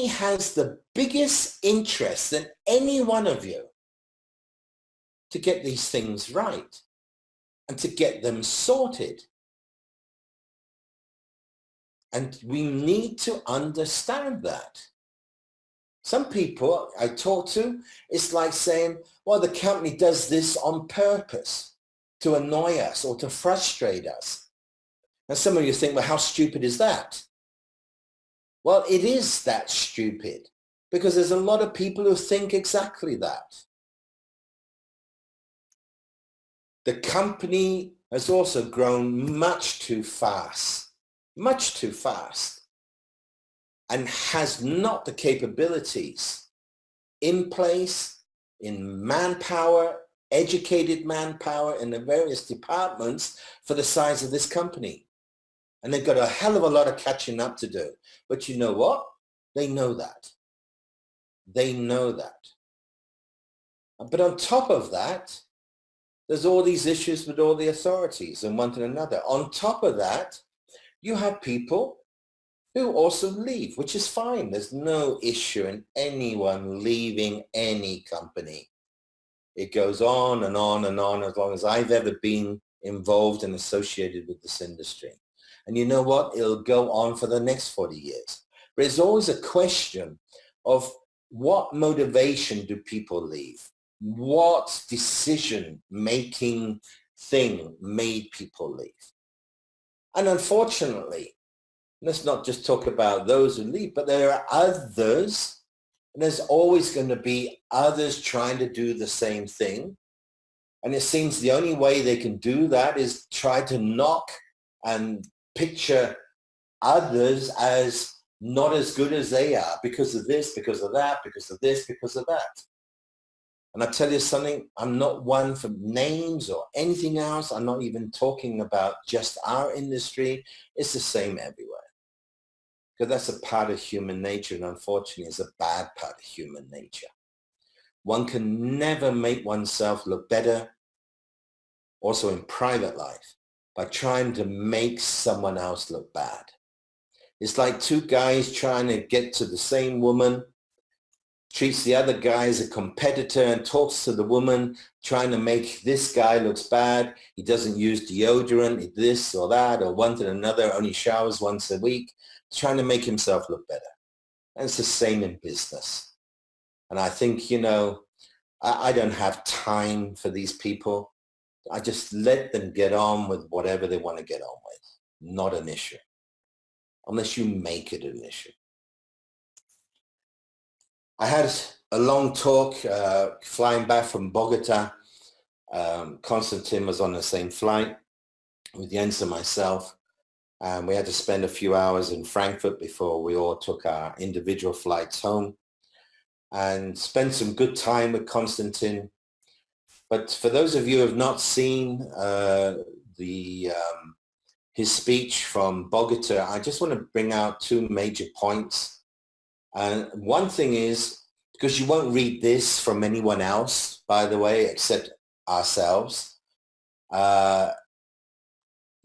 has the biggest interest in any one of you to get these things right and to get them sorted. And we need to understand that. Some people I talk to, it's like saying, well, the company does this on purpose to annoy us or to frustrate us. And some of you think, well, how stupid is that? Well, it is that stupid because there's a lot of people who think exactly that. The company has also grown much too fast, much too fast. and has not the capabilities in place, in manpower, educated manpower in the various departments for the size of this company. And they've got a hell of a lot of catching up to do. But you know what? They know that. They know that. But on top of that, there's all these issues with all the authorities and one to another. On top of that, you have people who also leave, which is fine. There's no issue in anyone leaving any company. It goes on and on and on as long as I've ever been involved and associated with this industry. And you know what? It'll go on for the next 40 years. But it's always a question of what motivation do people leave? What decision-making thing made people leave? And unfortunately, let's not just talk about those who leave, but there are others, and there's always going to be others trying to do the same thing. And it seems the only way they can do that is try to knock and picture others as not as good as they are because of this, because of that, because of this, because of that. And I tell you something, I'm not one for names or anything else. I'm not even talking about just our industry. It's the same everywhere. Because that's a part of human nature, and unfortunately it's a bad part of human nature. One can never make oneself look better, also in private life, by trying to make someone else look bad. It's like two guys trying to get to the same woman, treats the other guy as a competitor and talks to the woman, trying to make this guy looks bad. He doesn't use deodorant, this or that, or one to another, only showers once a week, trying to make himself look better. And it's the same in business. And I think, you know, I don't have time for these people. I just let them get on with whatever they want to get on with. Not an issue. Unless you make it an issue. I had a long talk flying back from Bogota. Konstantin was on the same flight with Jens and myself. And we had to spend a few hours in Frankfurt before we all took our individual flights home and spent some good time with Konstantin. But for those of you who have not seen his speech from Bogota, I just want to bring out two major points. And one thing is, because you won't read this from anyone else, by the way, except ourselves.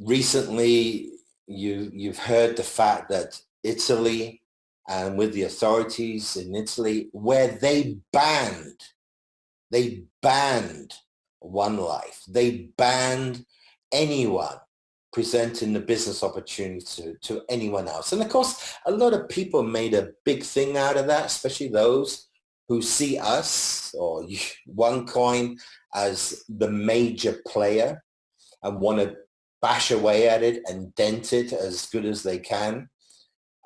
Recently, you've heard the fact that Italy, and with the authorities in Italy, where they banned OneLife. They banned anyone presenting the business opportunity to anyone else. And of course, a lot of people made a big thing out of that, especially those who see us or OneCoin as the major player and want to bash away at it and dent it as good as they can.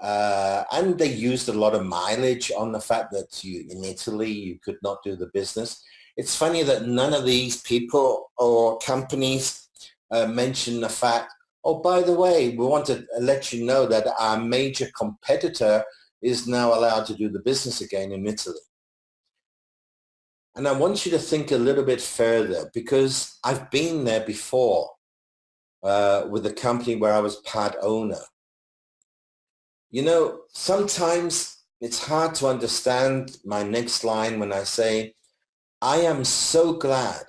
And they used a lot of mileage on the fact that in Italy, you could not do the business. It's funny that none of these people or companies mention the fact, oh, by the way, we want to let you know that our major competitor is now allowed to do the business again in Italy. And I want you to think a little bit further, because I've been there before with a company where I was part owner. You know, sometimes it's hard to understand my next line when I say, I am so glad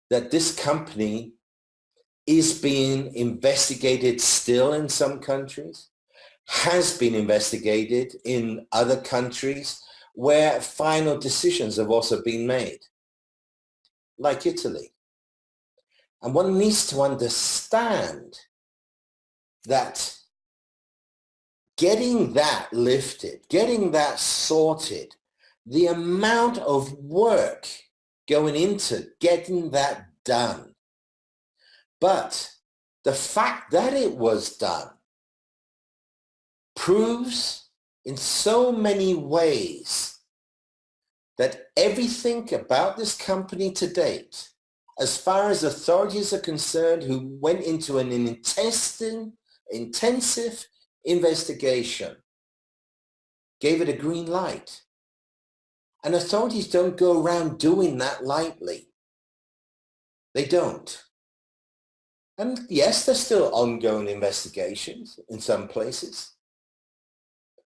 that this company is being investigated still in some countries, has been investigated in other countries where final decisions have also been made, like Italy. And one needs to understand that getting that lifted, getting that sorted, the amount of work going into getting that done. But the fact that it was done proves in so many ways that everything about this company to date, as far as authorities are concerned, who went into an intensive investigation, gave it a green light. And authorities don't go around doing that lightly. They don't. And yes, there's still ongoing investigations in some places.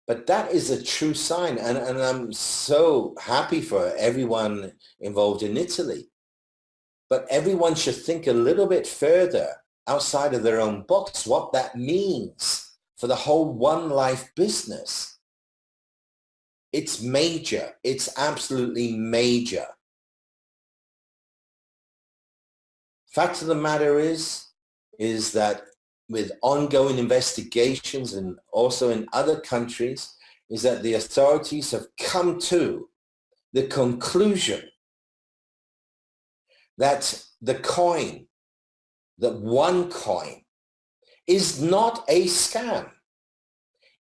But that is a true sign. And I'm so happy for everyone involved in Italy. But everyone should think a little bit further outside of their own box, what that means for the whole OneLife business. It's major. It's absolutely major. Fact of the matter is that with ongoing investigations and also in other countries, is that the authorities have come to the conclusion that the coin, that OneCoin, is not a scam.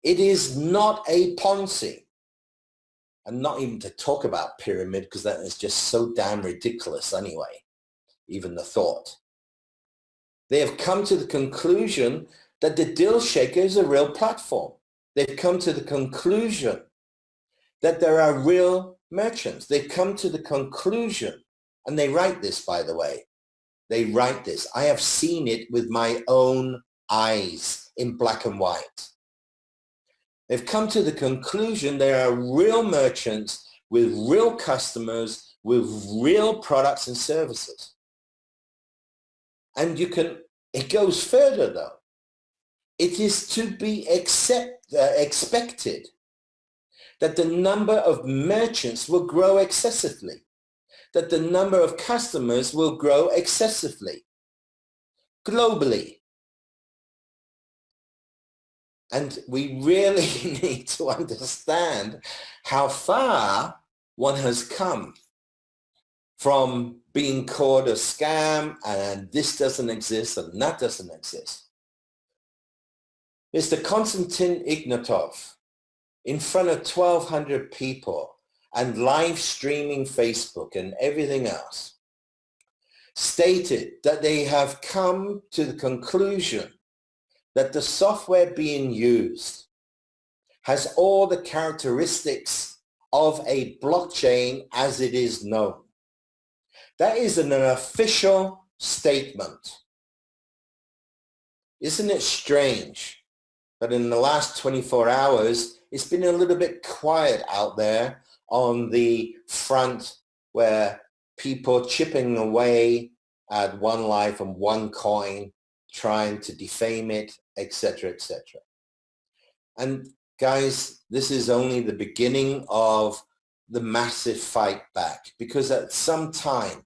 It is not a Ponzi. And not even to talk about pyramid, because that is just so damn ridiculous anyway, even the thought. They have come to the conclusion that the Deal Shaker is a real platform. They've come to the conclusion that there are real merchants. They've come to the conclusion, and they write this, by the way. They write this. I have seen it with my own eyes in black and white. They've come to the conclusion there are real merchants with real customers with real products and services. And it goes further though. It is to be expected that the number of merchants will grow excessively, that the number of customers will grow excessively, globally. And we really need to understand how far one has come from being called a scam and this doesn't exist and that doesn't exist. Mr. Konstantin Ignatov, in front of 1,200 people and live streaming Facebook and everything else, stated that they have come to the conclusion that the software being used has all the characteristics of a blockchain as it is known. That is an official statement. Isn't it strange that in the last 24 hours, it's been a little bit quiet out there on the front where people chipping away at OneLife and OneCoin, trying to defame it, etc., etc. And guys, this is only the beginning of the massive fight back, because at some time,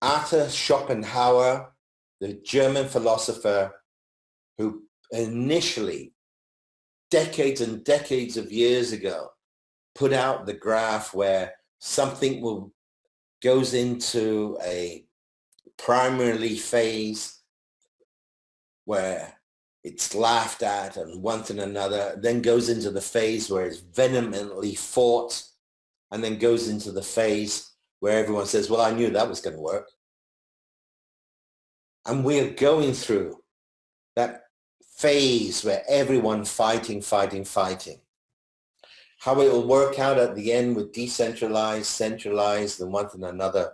Arthur Schopenhauer, the German philosopher who initially, decades and decades of years ago, put out the graph where something goes into a primarily phase where it's laughed at and one thing another, then goes into the phase where it's vehemently fought, and then goes into the phase where everyone says, well, I knew that was going to work. And we're going through that phase where everyone fighting. How it will work out at the end with decentralized, centralized, and one thing another,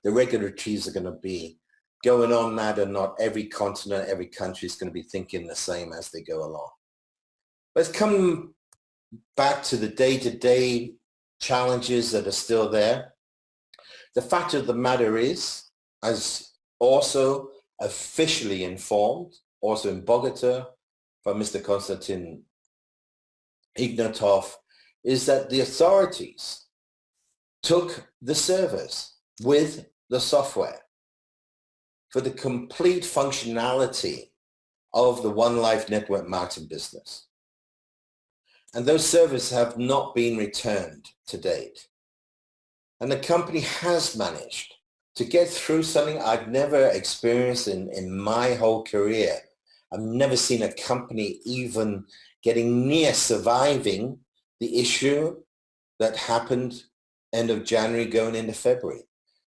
the regulatories are going to be going on that, and not every continent, every country is going to be thinking the same as they go along. Let's come back to the day-to-day challenges that are still there. The fact of the matter is, as also officially informed, also in Bogota by Mr. Konstantin Ignatov, is that the authorities took the servers with the software for the complete functionality of the OneLife network marketing business. And those servers have not been returned to date. And the company has managed to get through something I've never experienced in my whole career. I've never seen a company even getting near surviving the issue that happened end of January going into February.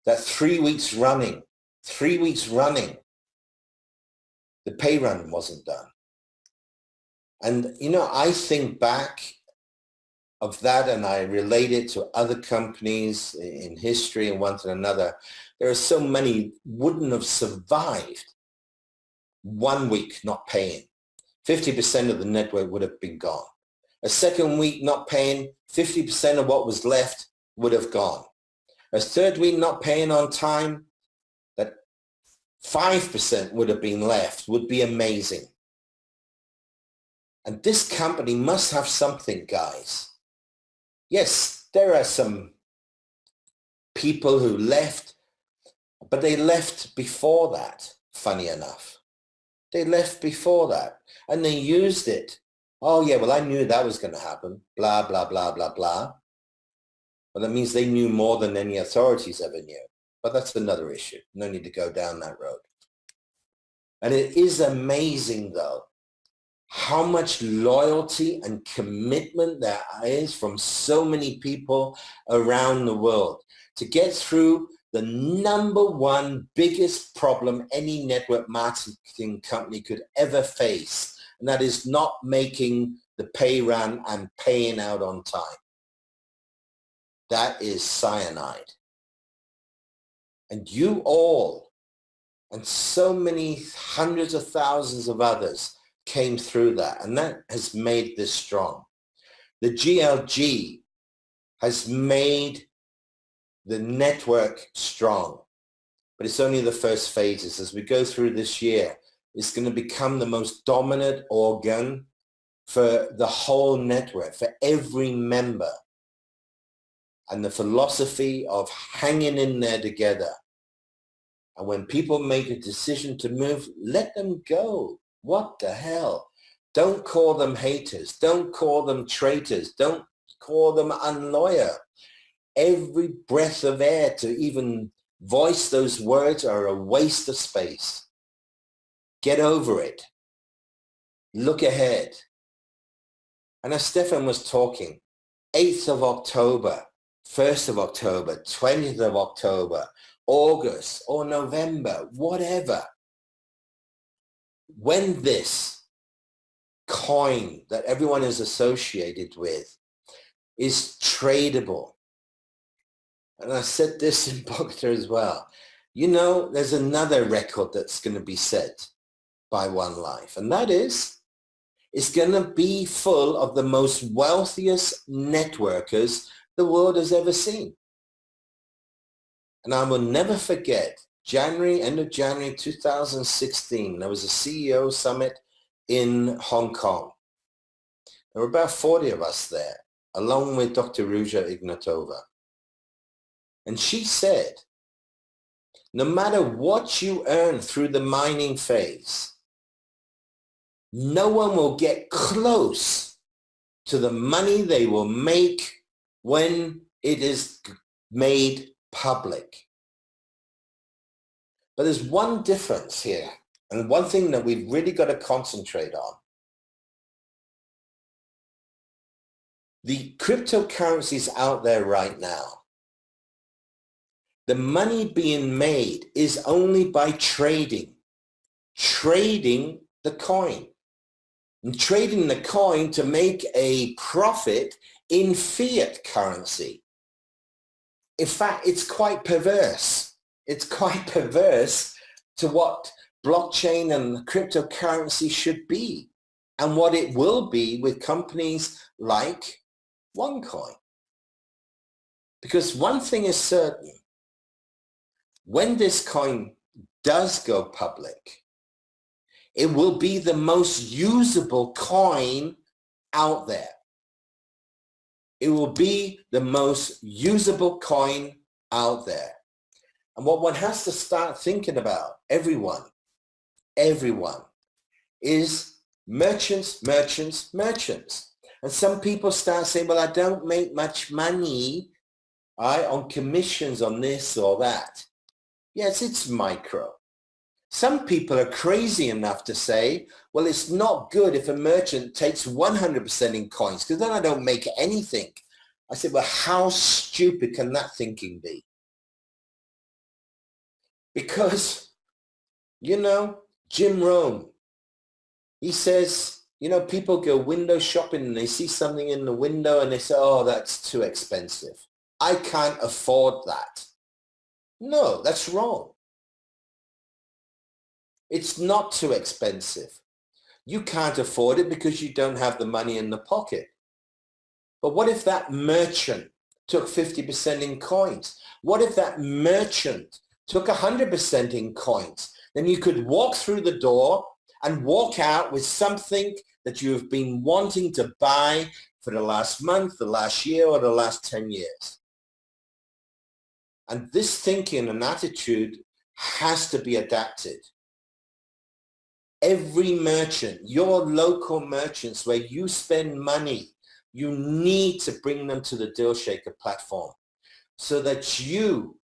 That 3 weeks running, the pay run wasn't done. And, you know, I think back of that and I relate it to other companies in history and one to another. There are so many wouldn't have survived 1 week not paying. 50% of the network would have been gone. A second week not paying, 50% of what was left would have gone. A third week not paying on time, that 5% would have been left, would be amazing. And this company must have something, guys. Yes, there are some people who left, but they left before that, funny enough. They left before that and they used it. Oh yeah, well I knew that was going to happen, blah, blah, blah, blah, blah. Well, that means they knew more than any authorities ever knew. But that's another issue. No need to go down that road. And it is amazing though, how much loyalty and commitment there is from so many people around the world to get through the number one biggest problem any network marketing company could ever face. And that is not making the pay run and paying out on time. That is cyanide. And you all, and so many hundreds of thousands of others came through that. And that has made this strong. The GLG has made the network strong, but it's only the first phases. As we go through this year, it's going to become the most dominant organ for the whole network, for every member. And the philosophy of hanging in there together. And when people make a decision to move, let them go. What the hell? Don't call them haters. Don't call them traitors. Don't call them unloyal. Every breath of air to even voice those words are a waste of space. Get over it. Look ahead. And as Staffan was talking, 8th of October, 1st of October, 20th of October, August or November, whatever. When this coin that everyone is associated with is tradable, and I said this in Bogota as well, you know, there's another record that's going to be set by OneLife, and that is, it's going to be full of the most wealthiest networkers the world has ever seen. And I will never forget, end of January 2016, there was a CEO summit in Hong Kong. There were about 40 of us there, along with Dr. Ruja Ignatova. And she said, no matter what you earn through the mining phase, no one will get close to the money they will make when it is made public. But there's one difference here, and one thing that we've really got to concentrate on. The cryptocurrencies out there right now, the money being made is only by trading the coin. And trading the coin to make a profit in fiat currency. In fact, it's quite perverse. It's quite perverse to what blockchain and cryptocurrency should be and what it will be with companies like OneCoin. Because one thing is certain, when this coin does go public, it will be the most usable coin out there. It will be the most usable coin out there. And what one has to start thinking about, everyone, is merchants. And some people start saying, well, I don't make much money on commissions on this or that. Yes, it's micro. Some people are crazy enough to say, well, it's not good if a merchant takes 100% in coins because then I don't make anything. I said, well, how stupid can that thinking be? Because, you know, Jim Rohn, he says, you know, people go window shopping and they see something in the window and they say, oh, that's too expensive. I can't afford that. No, that's wrong. It's not too expensive. You can't afford it because you don't have the money in the pocket. But what if that merchant took 50% in coins? What if that merchant took 100% in coins? Then you could walk through the door and walk out with something that you have been wanting to buy for the last month, the last year, or the last 10 years. And this thinking and attitude has to be adapted. Every merchant, your local merchants where you spend money, you need to bring them to the Deal Shaker platform so that you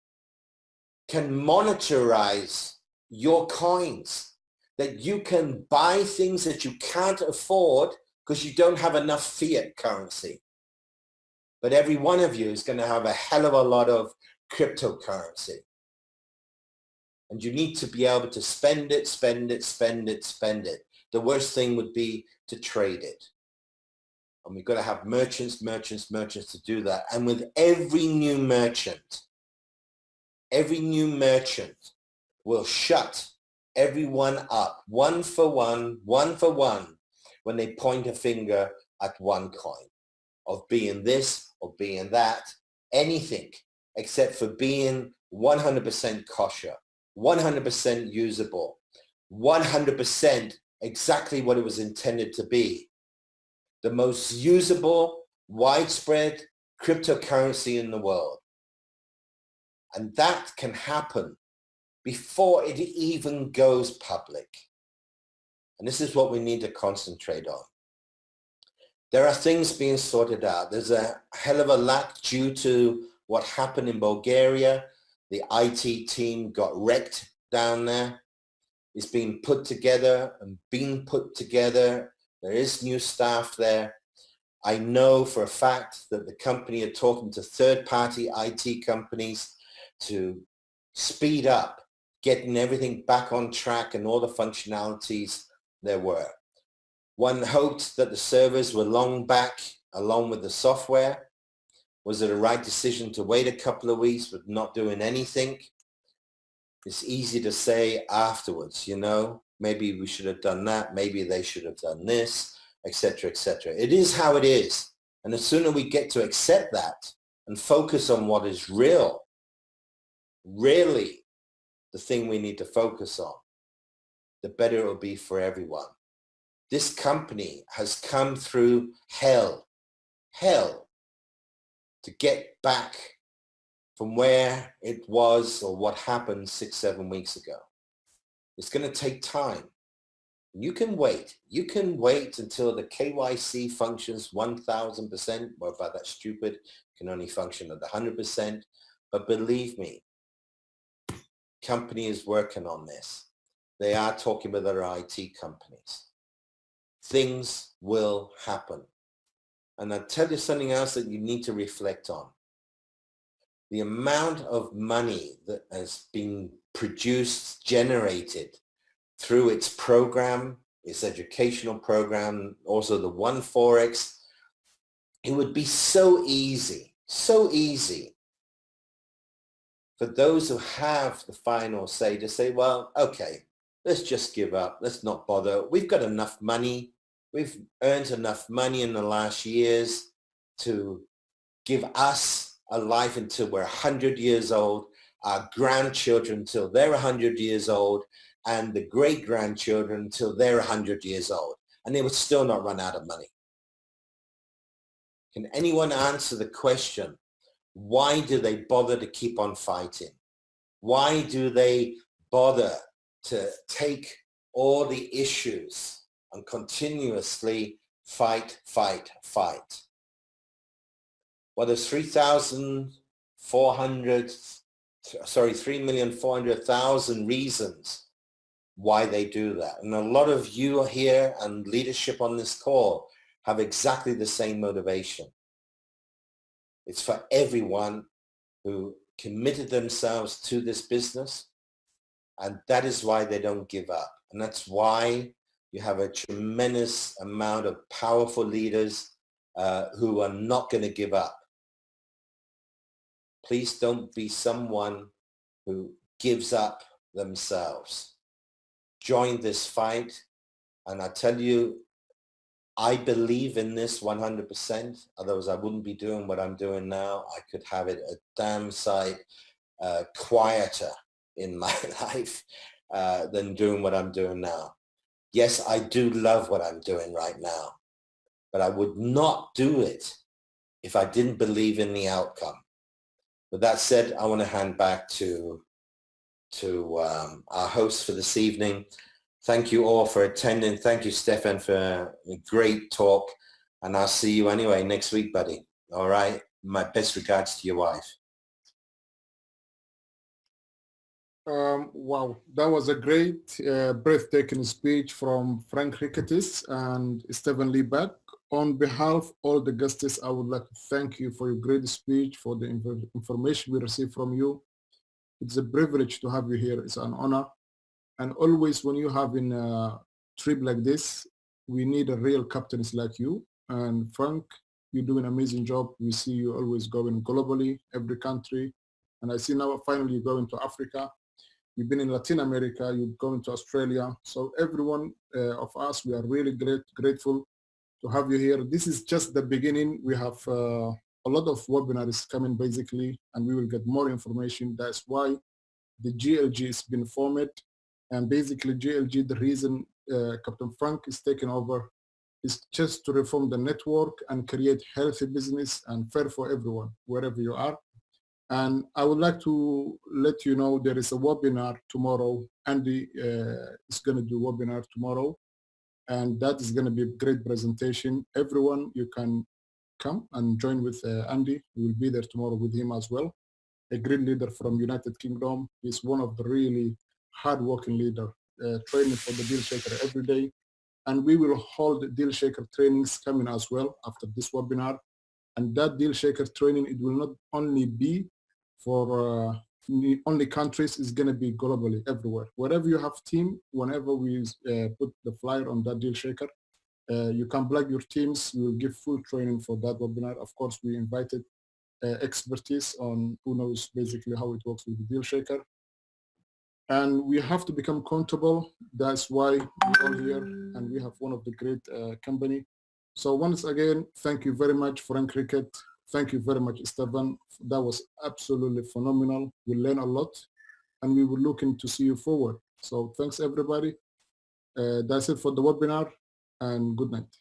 can monetize your coins, that you can buy things that you can't afford because you don't have enough fiat currency. But every one of you is going to have a hell of a lot of cryptocurrency. And you need to be able to spend it, spend it, spend it, spend it. The worst thing would be to trade it. And we've got to have merchants to do that. And with every new merchant will shut everyone up, one for one, when they point a finger at one coin of being this or being that, anything except for being 100% kosher, 100% usable, 100% exactly what it was intended to be. The most usable, widespread cryptocurrency in the world. And that can happen before it even goes public. And this is what we need to concentrate on. There are things being sorted out. There's a hell of a lack due to what happened in Bulgaria. The IT team got wrecked down there. It's being put together and being put together. There is new staff there. I know for a fact that the company are talking to third-party IT companies to speed up getting everything back on track and all the functionalities there were. One hoped that the servers were long back along with the software. Was it a right decision to wait a couple of weeks with not doing anything? It's easy to say afterwards, you know, maybe we should have done that, maybe they should have done this, etc., etc. It is how it is. And the sooner we get to accept that and focus on what is real, really the thing we need to focus on, the better it will be for everyone. This company has come through hell to get back from where it was or what happened 6-7 weeks ago. It's going to take time. You can wait. You can wait until the KYC functions 1000%. Well, but that's stupid. It can only function at 100%. But believe me, company is working on this. They are talking with other IT companies. Things will happen. And I'll tell you something else that you need to reflect on. The amount of money that has been produced, generated through its program, its educational program, also the One Forex, it would be so easy for those who have the final say to say, well, okay, let's just give up. Let's not bother. We've got enough money. We've earned enough money in the last years to give us a life until we're 100 years old, our grandchildren until they're 100 years old, and the great-grandchildren until they're 100 years old. And they would still not run out of money. Can anyone answer the question, why do they bother to keep on fighting? Why do they bother to take all the issues and continuously fight? Well, there's 3,400,000 reasons why they do that. And a lot of you here and leadership on this call have exactly the same motivation. It's for everyone who committed themselves to this business, and that is why they don't give up. And that's why you have a tremendous amount of powerful leaders who are not going to give up. Please don't be someone who gives up themselves. Join this fight. And I tell you, I believe in this 100%. Otherwise, I wouldn't be doing what I'm doing now. I could have it a damn sight quieter in my life than doing what I'm doing now. Yes, I do love what I'm doing right now, but I would not do it if I didn't believe in the outcome. With that said, I want to hand back to our host for this evening. Thank you all for attending. Thank you, Staffan, for a great talk. And I'll see you anyway next week, buddy. All right. My best regards to your wife. Wow, that was a great, breathtaking speech from Frenk Riketsa and Staffan Liback. On behalf of all the guests, I would like to thank you for your great speech, for the information we received from you. It's a privilege to have you here. It's an honor. And always when you're having a trip like this, we need a real captains like you. And Frank, you do an amazing job. We see you always going globally, every country. And I see now finally you're going to Africa. You've been in Latin America, you're going to Australia. So everyone of us, we are really grateful to have you here. This is just the beginning. We have a lot of webinars coming basically, and we will get more information. That's why the GLG has been formed. And basically GLG, the reason Captain Frank is taking over is just to reform the network and create healthy business and fair for everyone, wherever you are. And I would like to let you know there is a webinar tomorrow. Andy is going to do a webinar tomorrow. And that is going to be a great presentation. Everyone, you can come and join with Andy. We will be there tomorrow with him as well. A great leader from United Kingdom. He's one of the really hard-working leader, training for the deal shaker every day. And we will hold deal shaker trainings coming as well after this webinar. And that deal shaker training, it will not only be for only countries, is going to be globally everywhere. Wherever you have team, whenever we put the flyer on that deal shaker, you can plug your teams. We will give full training for that webinar. Of course, we invited expertise on who knows basically how it works with the deal shaker. And we have to become comfortable. That's why we're all here, and we have one of the great company. So once again, thank you very much, Frenk Riketsa. Thank you very much, Staffan. That was absolutely phenomenal. We learned a lot, and we were looking to see you forward. So thanks, everybody. That's it for the webinar, and good night.